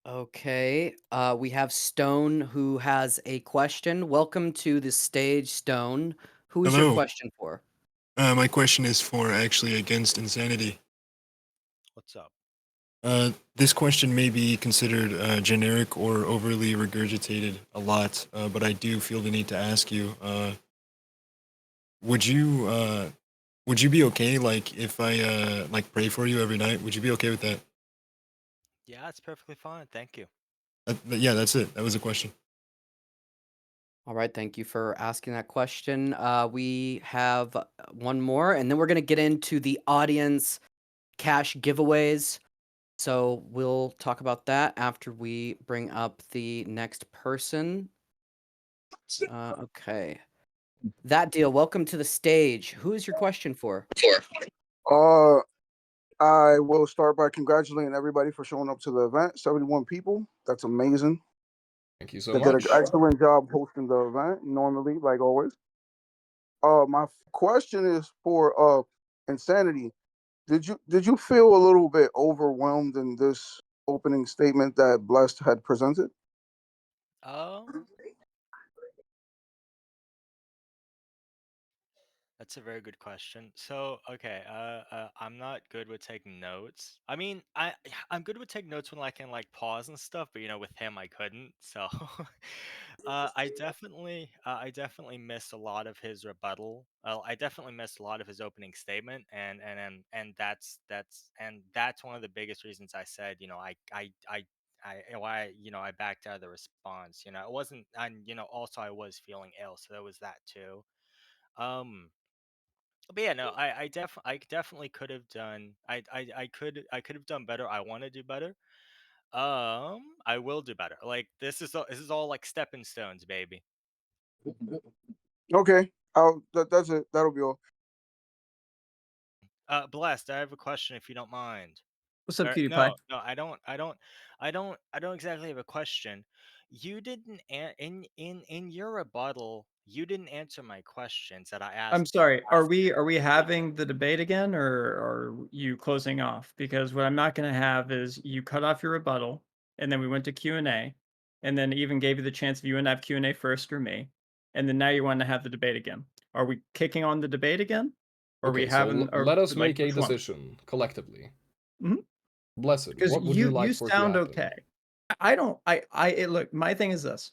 Okay, we have Stone who has a question. Welcome to the stage, Stone. Who is your Hello. question for? My question is for actually Against Insanity. What's up? This question may be considered generic or overly regurgitated a lot, but I do feel the need to ask you: would you would you be okay, like, if I like pray for you every night? Would you be okay with that? Yeah, it's perfectly fine. Thank you. Yeah, that's it. That was a question. All right, thank you for asking that question. We have one more, and then we're gonna get into the audience cash giveaways. So we'll talk about that after we bring up the next person. Okay. That deal, welcome to the stage. Who is your question for? Uh, I will start by congratulating everybody for showing up to the event. 71 people. That's amazing. Thank you so They did much. an excellent job hosting the event, normally, like always. My question is for Insanity. Did you feel a little bit overwhelmed in this opening statement that Blessed had presented? That's a very good question. So, okay, I'm not good with taking notes. I mean, I'm good with taking notes when I can like pause and stuff, but with him I couldn't. So, I definitely missed a lot of his rebuttal. I definitely missed a lot of his opening statement, and that's one of the biggest reasons I said, I backed out of the response. It wasn't, and also I was feeling ill, so there was that too. Um, but yeah, no, I definitely could have done. I could have done better. I want to do better. I will do better. Like this is all like stepping stones, baby. Okay, that's it. That'll be all. Blessed. I have a question if you don't mind. What's up, Or, PewDiePie? no, no, I don't exactly have a question. You didn't in your rebuttal. You didn't answer my questions that I I'm asked you sorry. Are last. we having the debate again, or are you closing off? Because what I'm not going to have is you cut off your rebuttal, and then we went to Q&A, and then even gave you the chance if you want to have Q&A first or me, and then now you want to have the debate again. Are we kicking on the debate again? Or are we Okay, so having, or let us like, make a which one? decision collectively. Mhm. Blessed, Because what would you you like for to sound happen? okay. I don't. Look. My thing is this: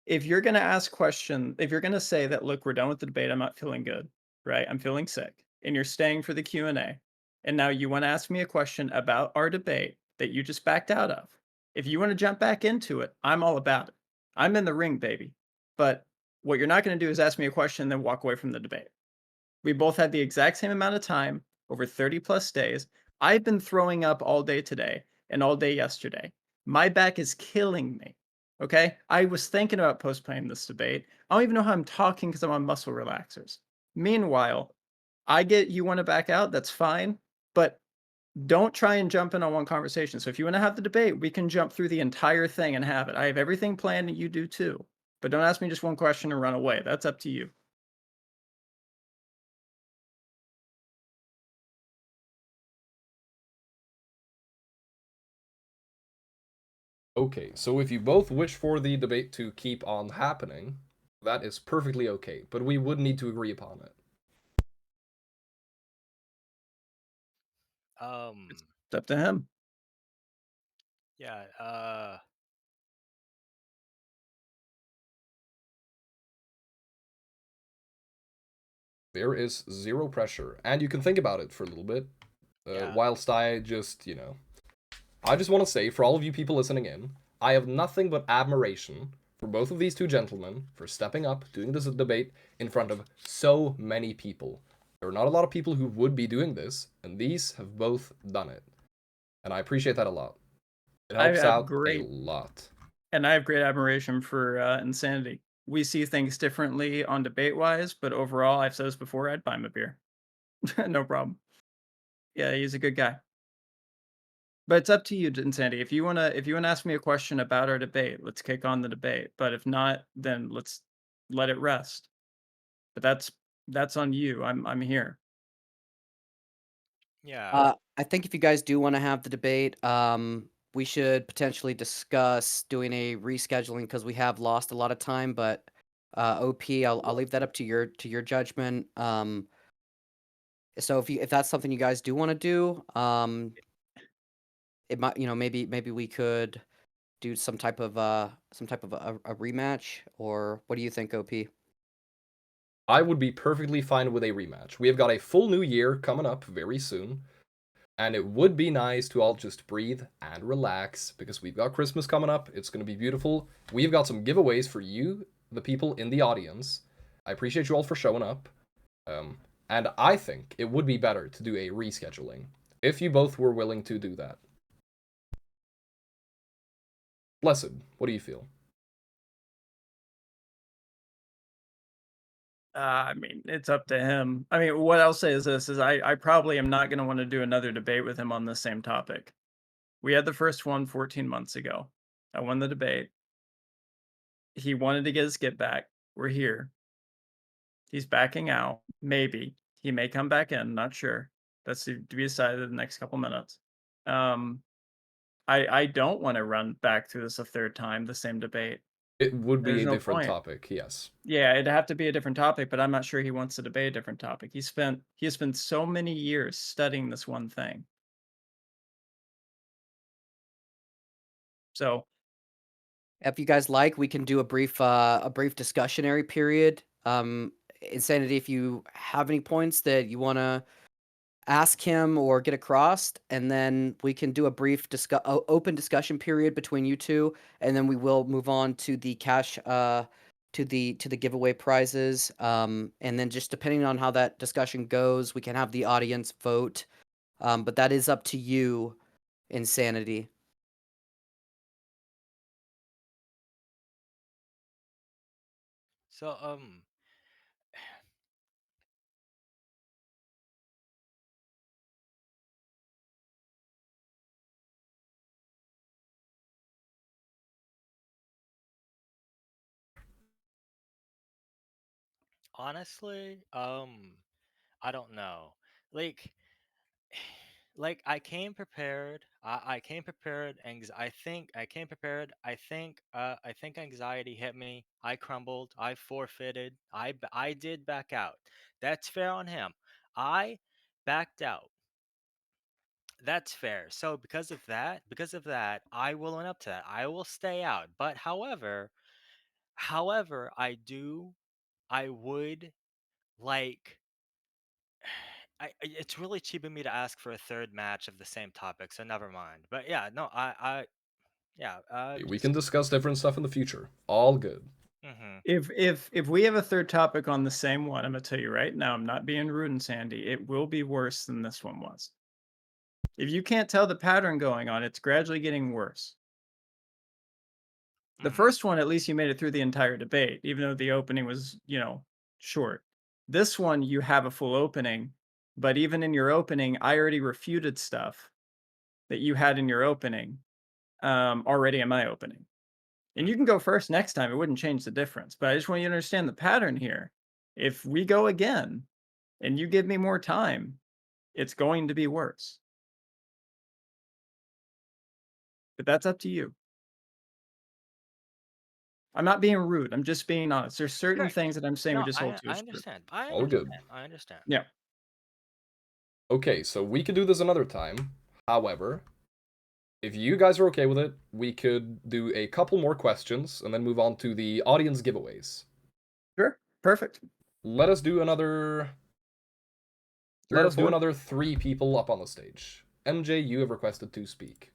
if you're gonna ask question, if you're gonna say that, look, we're done with the debate, I'm not feeling good, right? I'm feeling sick, and you're staying for the Q&A, and now you want to ask me a question about our debate that you just backed out of. If you want to jump back into it, I'm all about it. I'm in the ring, baby. But what you're not going to do is ask me a question and then walk away from the debate. We both had the exact same amount of time over 30 plus days. I've been throwing up all day today and all day yesterday. My back is killing me. Okay. I was thinking about postponing this debate. I don't even know how I'm talking because I'm on muscle relaxers. Meanwhile, I get you want to back out. That's fine. But don't try and jump in on one conversation. So if you want to have the debate, we can jump through the entire thing and have it. I have everything planned and you do too. But don't ask me just one question and run away. That's up to you. Okay, so if you both wish for the debate to keep on happening, that is perfectly okay, but we would need to agree upon it. It's up to him. Yeah. There is zero pressure, and you can think about it for a little bit, Yeah. whilst I just, I just want to say, for all of you people listening in, I have nothing but admiration for both of these two gentlemen for stepping up, doing this debate in front of so many people. There are not a lot of people who would be doing this, and these have both done it. And I appreciate that a lot. It I helps have out a great lot. And I have great admiration for Insanity. We see things differently on debate wise, but overall, I've said this before, I'd buy him a beer. No problem. Yeah, he's a good guy. But it's up to you, Insanity. If you wanna ask me a question about our debate, let's kick on the debate. But if not, then let's let it rest. But that's on you. I'm here. Yeah. I think if you guys do want to have the debate, we should potentially discuss doing a rescheduling because we have lost a lot of time. But OP, I'll leave that up to your judgment. So if that's something you guys do want to do, it might maybe we could do some type of a rematch, or what do you think, OP? I would be perfectly fine with a rematch. We have got a full new year coming up very soon, and it would be nice to all just breathe and relax because we've got Christmas coming up. It's going to be beautiful. We've got some giveaways for you, the people in the audience. I appreciate you all for showing up. And I think it would be better to do a rescheduling if you both were willing to do that. Blessed, what do you feel? I mean, it's up to him. I mean, what I'll say is this: is I probably am not going to want to do another debate with him on the same topic. We had the first one 14 months ago. I won the debate. He wanted to get his get back. We're here. He's backing out. Maybe he may come back in. Not sure. That's to be decided in the next couple minutes. I don't want to run back through this a third time, the same debate. It would be There's a no different point. topic, yes. Yeah, it'd have to be a different topic, but I'm not sure he wants to debate a different topic. He has spent so many years studying this one thing. So If you guys like, we can do a brief discussionary period. Insanity, if you have any points that you want to ask him or get across, and then we can do a brief open discussion period between you two, and then we will move on to the cash to the giveaway prizes. And then just depending on how that discussion goes, we can have the audience vote. But that is up to you, Insanity. So, honestly, I don't know. Like, I came prepared. I came prepared. I came prepared. I think anxiety hit me. I crumbled. I forfeited. I did back out. That's fair on him. I backed out. That's fair. So because of that, I will own up to that. I will stay out. But however, I would like it's really cheap of me to ask for a third match of the same topic, so never mind. But yeah, no, yeah, We just can discuss different stuff in the future. All good. mm-hmm. if we have a third topic on the same one, I'm gonna tell you right now, I'm not being rude and Sandy, it will be worse than this one was. If you can't tell the pattern going on, it's gradually getting worse. The first one, at least you made it through the entire debate, even though the opening was, short. This one, you have a full opening, but even in your opening, I already refuted stuff that you had in your opening already in my opening. And you can go first next time. It wouldn't change the difference. But I just want you to understand the pattern here. If we go again and you give me more time, it's going to be worse. But that's up to you. I'm not being rude. I'm just being honest. There's certain Sure. things that I'm saying we No, just hold to I as truth. understand. All good. I understand. Yeah. Okay, so we could do this another time. However, if you guys are okay with it, we could do a couple more questions and then move on to the audience giveaways. Sure. Perfect. Let us do another. Three Let or us do four? another 3 people up on the stage. MJ, you have requested to speak.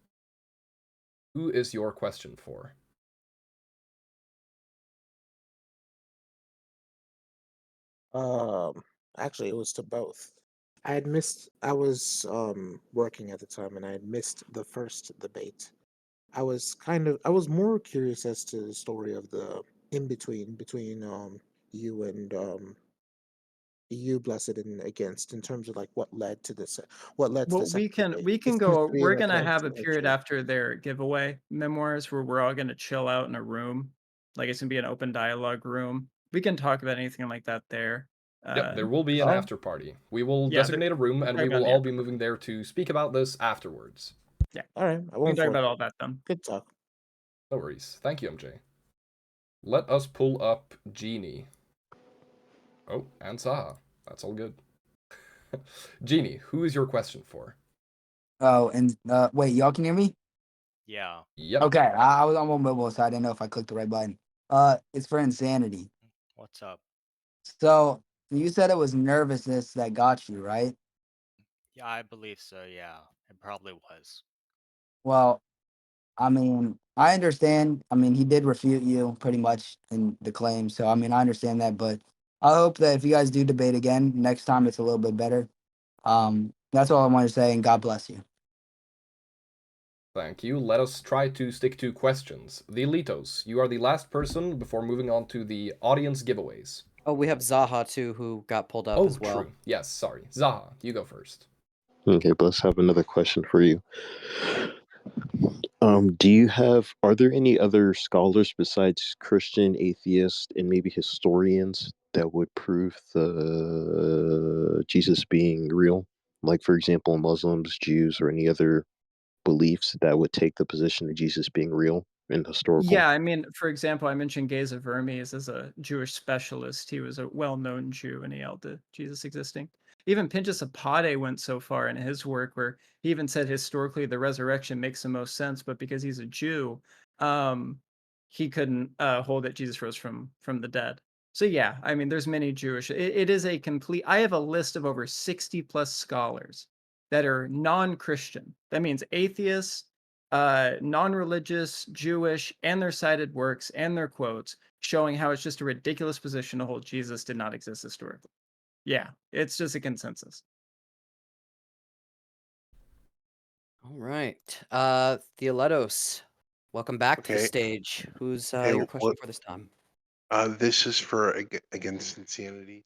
Who is your question for? Actually, it was to both. I was working at the time and I had missed the first debate. I was more curious as to the story of the in between you and you, Blessed, and Against, in terms of like what led to the Well, we second can debate. we If can you go. feel We're like gonna that's have a period actually after their giveaway memoirs where we're all gonna chill out in a room. Like it's gonna be an open dialogue room. We can talk about anything like that there. Yep, there will be an I'll, after party. We will yeah, designate a room and talk we about will in the all be after. moving there to speak about this afterwards. Yeah, all right. I we can won't talk force about it. all that then. Good talk. No worries. Thank you, MJ. Let us pull up Genie. Oh, and Saha. That's all good. Genie, who is your question for? Oh, and wait, y'all can hear me? Yeah. Yep. Okay, I was on my mobile, so I didn't know if I clicked the right button. It's for Insanity. What's up? So you said it was nervousness that got you, right? Yeah, I believe so. Yeah, it probably was. Well, I mean, I understand. I mean, he did refute you pretty much in the claim. So, I mean, I understand that. But I hope that if you guys do debate again, next time it's a little bit better. That's all I want to say. And God bless you. Thank you. Let us try to stick to questions. The Elitos, you are the last person before moving on to the audience giveaways. Oh, we have Zaha too, who got pulled up Oh, as well. true. Yes, sorry. Zaha, you go first. Okay, let's have another question for you. Are there any other scholars besides Christian, atheist, and maybe historians that would prove the Jesus being real? Like, for example, Muslims, Jews, or any other beliefs that would take the position of Jesus being real and historical? Yeah, I mean, for example, I mentioned Geza Vermes as a Jewish specialist. He was a well-known Jew and he held to Jesus existing. Even Pinchas Apate went so far in his work where he even said historically the resurrection makes the most sense, but because he's a Jew, um, he couldn't hold that Jesus rose from the dead. So yeah, I mean, there's many Jewish. It is a complete. I have a list of over 60 plus scholars that are non-Christian. That means atheists, non-religious, Jewish, and their cited works and their quotes showing how it's just a ridiculous position to hold Jesus did not exist historically. Yeah, it's just a consensus. All right. Theoletos, welcome back to the Okay. stage. Who's Hey, your question for this time? this is for Against Insanity.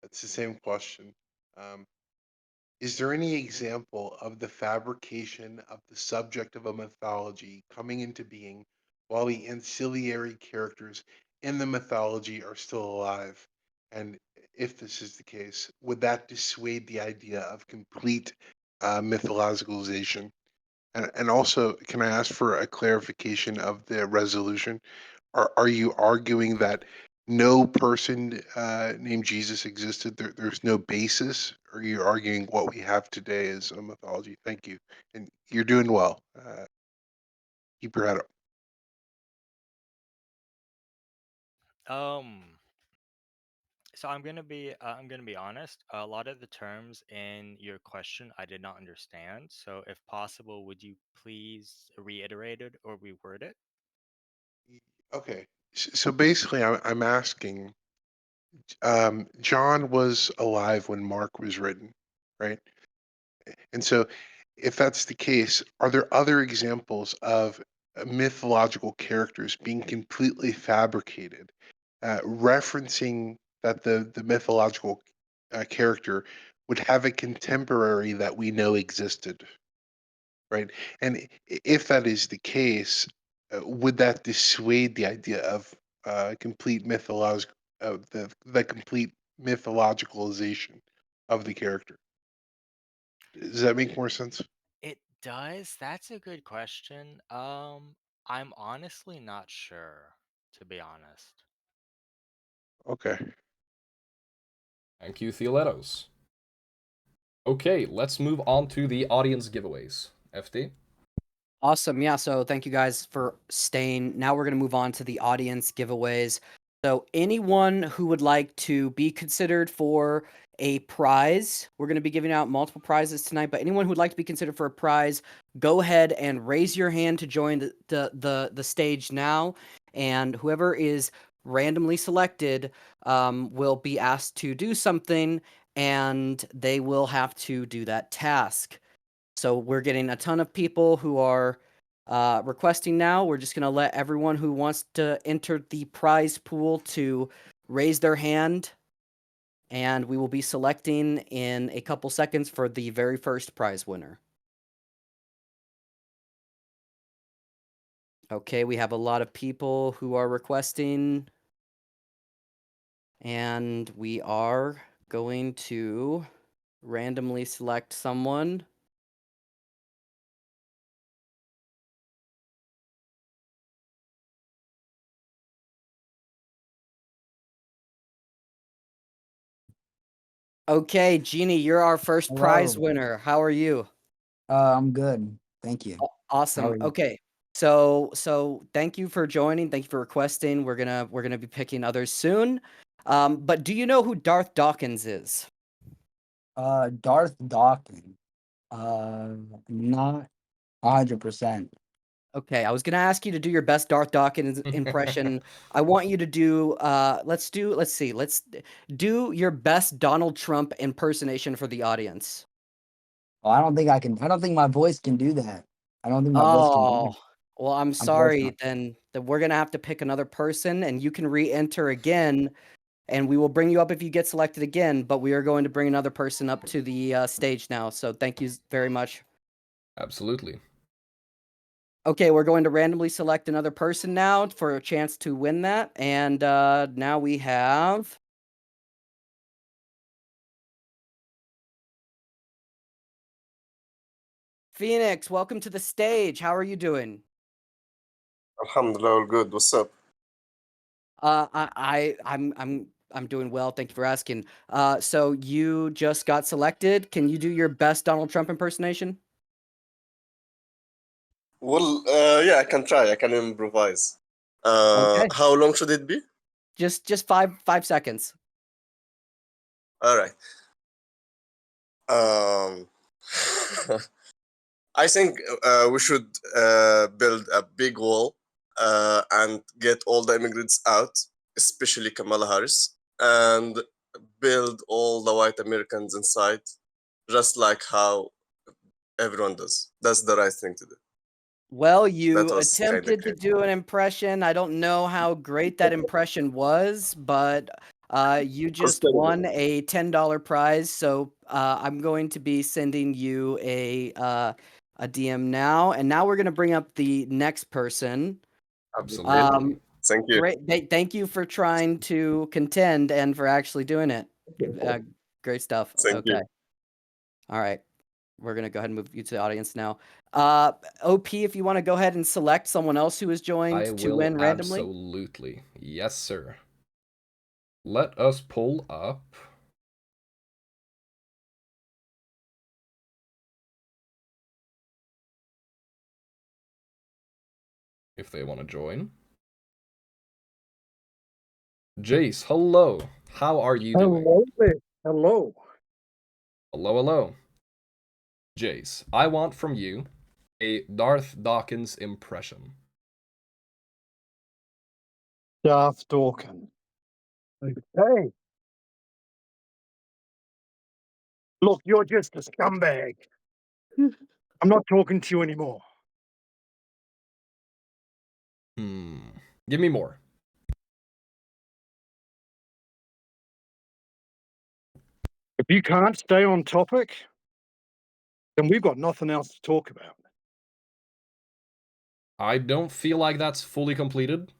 It's the same question. Um, is there any example of the fabrication of the subject of a mythology coming into being while the ancillary characters in the mythology are still alive? And if this is the case, would that dissuade the idea of complete mythologicalization? And also, can I ask for a clarification of the resolution? Are you arguing that no person named Jesus existed? There's no basis? Or are you arguing what we have today is a mythology? Thank you. And you're doing well. Keep your head up. Um, so I'm gonna be honest. A lot of the terms in your question I did not understand. So if possible, would you please reiterate it or reword it? Okay. So basically, I'm asking, John was alive when Mark was written, right? And so, if that's the case, are there other examples of mythological characters being completely fabricated, referencing that the mythological character would have a contemporary that we know existed, right? And if that is the case, would that dissuade the idea of complete mythological of the complete mythologicalization of the character? Does that make more sense? It does. That's a good question. I'm honestly not sure, to be honest. Okay. Thank you, Theoletos. Okay, let's move on to the audience giveaways. FD? Awesome. Yeah. So thank you guys for staying. Now we're going to move on to the audience giveaways. So anyone who would like to be considered for a prize, we're going to be giving out multiple prizes tonight, but anyone who would like to be considered for a prize, go ahead and raise your hand to join the stage now. And whoever is randomly selected will be asked to do something and they will have to do that task. So we're getting a ton of people who are requesting now. We're just going to let everyone who wants to enter the prize pool to raise their hand, and we will be selecting in a couple seconds for the very first prize winner. Okay, we have a lot of people who are requesting, and we are going to randomly select someone. Okay, Jeannie, you're our first prize Hello. winner. How are you? I'm good. Thank you. How Awesome. are you? Okay. So thank you for joining. Thank you for requesting. We're gonna be picking others soon. But do you know who Darth Dawkins is? Darth Dawkins. Not 100%. Okay, I was gonna ask you to do your best Darth Dawkins impression. I want you to do. Let's do your best Donald Trump impersonation for the audience. Well, I don't think I can. I don't think my voice can do that. I don't think my voice can do Oh, that. well, I'm sorry. Then we're gonna have to pick another person, and you can re-enter again, and we will bring you up if you get selected again. But we are going to bring another person up to the stage now. So thank you very much. Absolutely. Okay, we're going to randomly select another person now for a chance to win that. And now we have Phoenix. Welcome to the stage. How are you doing? Alhamdulillah, all good. What's up? I'm doing well. Thank you for asking. So you just got selected. Can you do your best Donald Trump impersonation? Well, yeah, I can try. I can improvise. Okay. How long should it be? Just 5 seconds. All right. Um, I think we should build a big wall and get all the immigrants out, especially Kamala Harris, and build all the white Americans inside, just like how everyone does. That's the right thing to do. Well, That you was kind of attempted to great. do an impression. I don't know how great that impression was, but you just won a $10 prize. So I'm going to be sending you a DM now, and now we're going to bring up the next person. Absolutely. Thank you. Great. Thank you for trying to contend and for actually doing it. Great stuff. Thank you. Okay. All right. We're going to go ahead and move you to the audience now. OP, if you want to go ahead and select someone else who has joined I to will win randomly. absolutely. Yes, sir. Let us pull up. If they want to join. Jace, hello. How are you doing? Hello there. Hello. Hello, hello. Jace, I want from you a Darth Dawkins impression. Darth Dawkins. Okay. Look, you're just a scumbag. I'm not talking to you anymore. Give me more. If you can't stay on topic, then we've got nothing else to talk about. I don't feel like that's fully completed.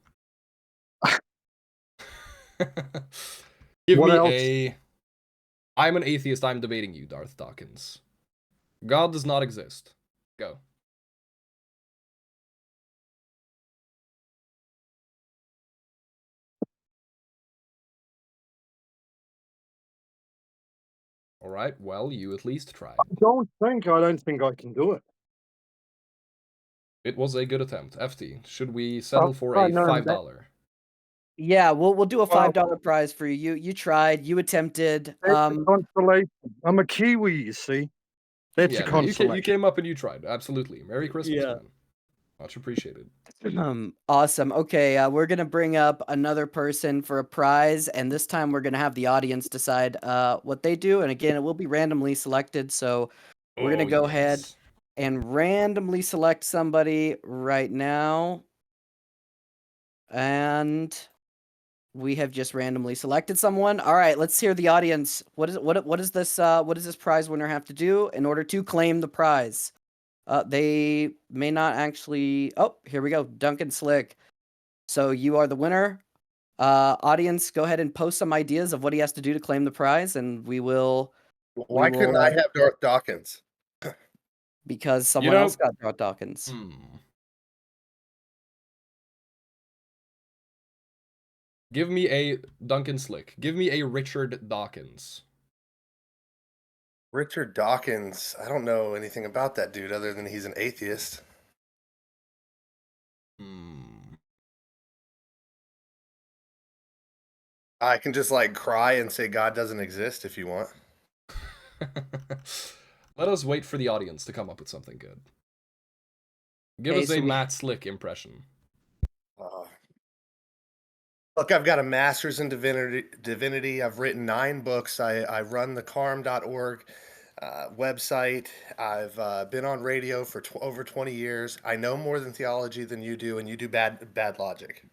Give What me else? I'm an atheist, I'm debating you, Darth Dawkins. God does not exist. Go. Alright, well, you at least tried. I don't think I can do it. It was a good attempt. FT, should we settle for a know that. $5? Yeah, we'll do a Well- $5 prize for you. You tried, you attempted. It's a consolation. I'm a Kiwi, you see. That's a Yeah, no, consolation. you came up and you tried. Absolutely. Merry Christmas, Yeah. man. Much appreciated. Awesome. Okay, we're gonna bring up another person for a prize, and this time we're gonna have the audience decide what they do. And again, it will be randomly selected. So we're gonna go ahead and randomly select somebody right now. And we have just randomly selected someone. All right, let's hear the audience. What does this prize winner have to do in order to claim the prize? They may not actually. Oh, here we go. Duncan Slick. So you are the winner. Audience, go ahead and post some ideas of what he has to do to claim the prize, and we will. Why couldn't I have Darth Dawkins? Because someone else got Darth Dawkins. Give me a Duncan Slick. Give me a Richard Dawkins. Richard Dawkins. I don't know anything about that dude other than he's an atheist. I can just like cry and say God doesn't exist if you want. Let us wait for the audience to come up with something good. Give Okay, us so a we Matt Slick impression. Look, I've got a master's in divinity. I've written 9 books. I run the carm.org website. I've been on radio for over 20 years. I know more than theology than you do, and you do bad logic.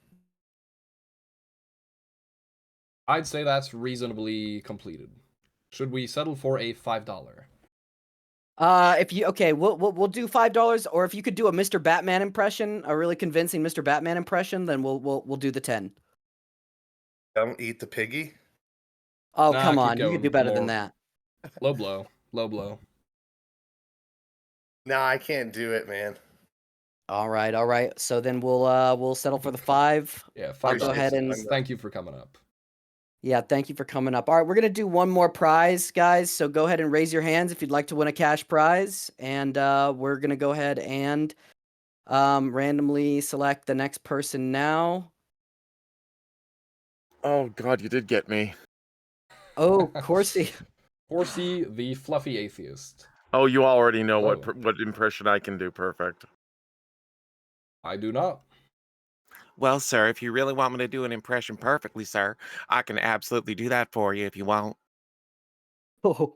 I'd say that's reasonably completed. Should we settle for a $5? if you okay, we'll do $5, or if you could do a Mr. Batman impression, a really convincing Mr. Batman impression, then we'll do the 10. Don't eat the piggy. Oh, Nah, come keep on. You could do going. better than More. that. Low blow. Low blow. No, I can't do it, man. All right. So then we'll settle for the 5. Yeah, I'll $5. go ahead and Thank you for coming up. yeah, thank you for coming up. All right, we're going to do one more prize, guys. So go ahead and raise your hands if you'd like to win a cash prize, and we're going to go ahead and randomly select the next person now. Oh God, you did get me. Oh, Corsi. Horsey, the fluffy atheist. Oh, you already know Oh. what impression I can do perfect. I do not. Well, sir, if you really want me to do an impression perfectly, sir, I can absolutely do that for you if you want. Oh,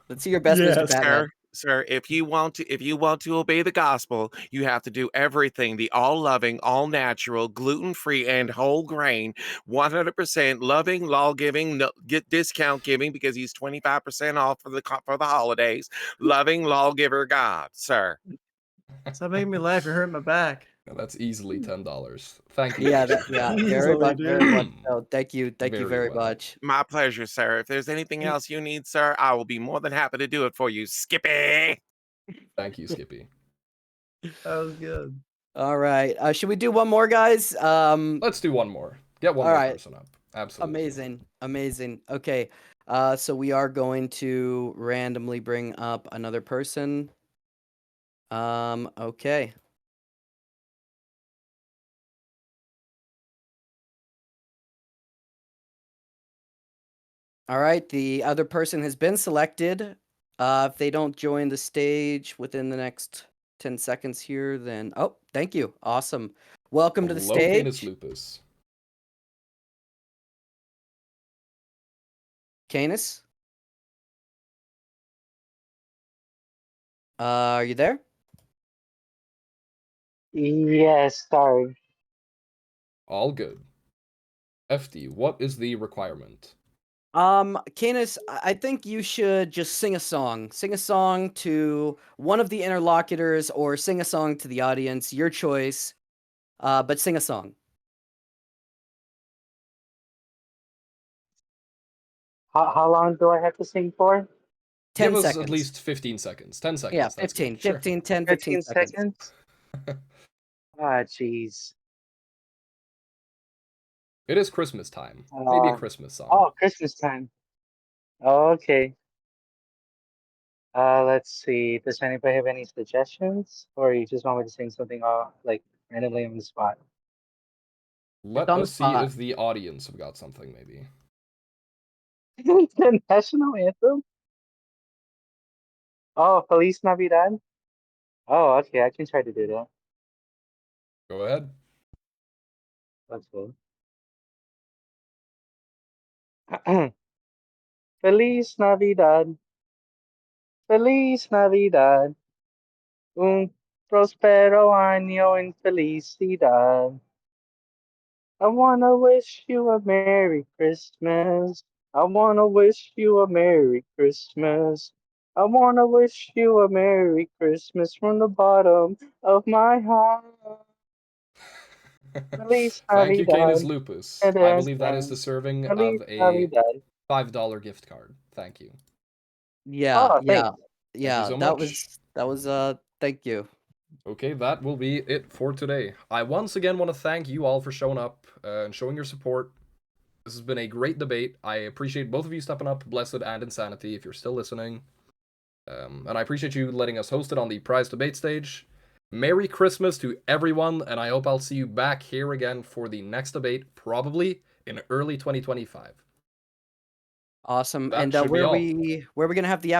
let's see your best, Mr. Batman. Sir, if you want to obey the gospel, you have to do everything the all-loving, all-natural, gluten-free, and whole grain, 100% loving, law-giving, get discount giving because he's 25% off for the holidays, loving lawgiver God, sir. Stop making me laugh. You're hurting my back. Yeah, that's easily $10. Thank you. Yeah, Horsey. very much, very much. Mm. So thank you very well. much. My pleasure, sir. If there's anything else you need, sir, I will be more than happy to do it for you, Skippy. Thank you, Skippy. That was good. All right. Should we do one more, guys? Let's do one more. Get one all more right. person up. Absolutely. Amazing. Okay. So we are going to randomly bring up another person. Okay. All right, the other person has been selected. If they don't join the stage within the next 10 seconds here, then oh, thank you. Awesome. Welcome to the Hello, Canis stage. Lupus. Canis? Are you there? Yes, sorry. All good. FD, what is the requirement? Canis, I think you should just sing a song. Sing a song to one of the interlocutors or sing a song to the audience, your choice. But sing a song. How long do I have to sing for? 10 Give us seconds. at least 15 seconds. 10 seconds. Yeah, That's 15, good. Sure. 15, 10, 15 seconds. seconds? Ah, jeez. It is Christmas time. Maybe a Christmas song. Oh, Christmas time. Oh, okay. Let's see. Does anybody have any suggestions, or you just want me to sing something like randomly on the spot? Let on the us see spot. if the audience have got something, maybe. The national anthem? Oh, Feliz Navidad. Oh, okay. I can try to do that. Go ahead. That's cool. Feliz Navidad. Feliz Navidad. Un prospero año en felicidad. I wanna wish you a Merry Christmas. I wanna wish you a Merry Christmas. I wanna wish you a Merry Christmas from the bottom of my heart. Feliz Thank you, Canis Navidad. Lupus. I believe that is deserving Feliz of a Navidad. $5 gift card. Thank you. Yeah, Oh, thanks. Thank you so that much. was thank you. Okay, that will be it for today. I once again want to thank you all for showing up and showing your support. This has been a great debate. I appreciate both of you stepping up, Blessed and Insanity, if you're still listening. And I appreciate you letting us host it on the prize debate stage. Merry Christmas to everyone, and I hope I'll see you back here again for the next debate, probably in early 2025. Awesome. That And should be where all. we where are we gonna have the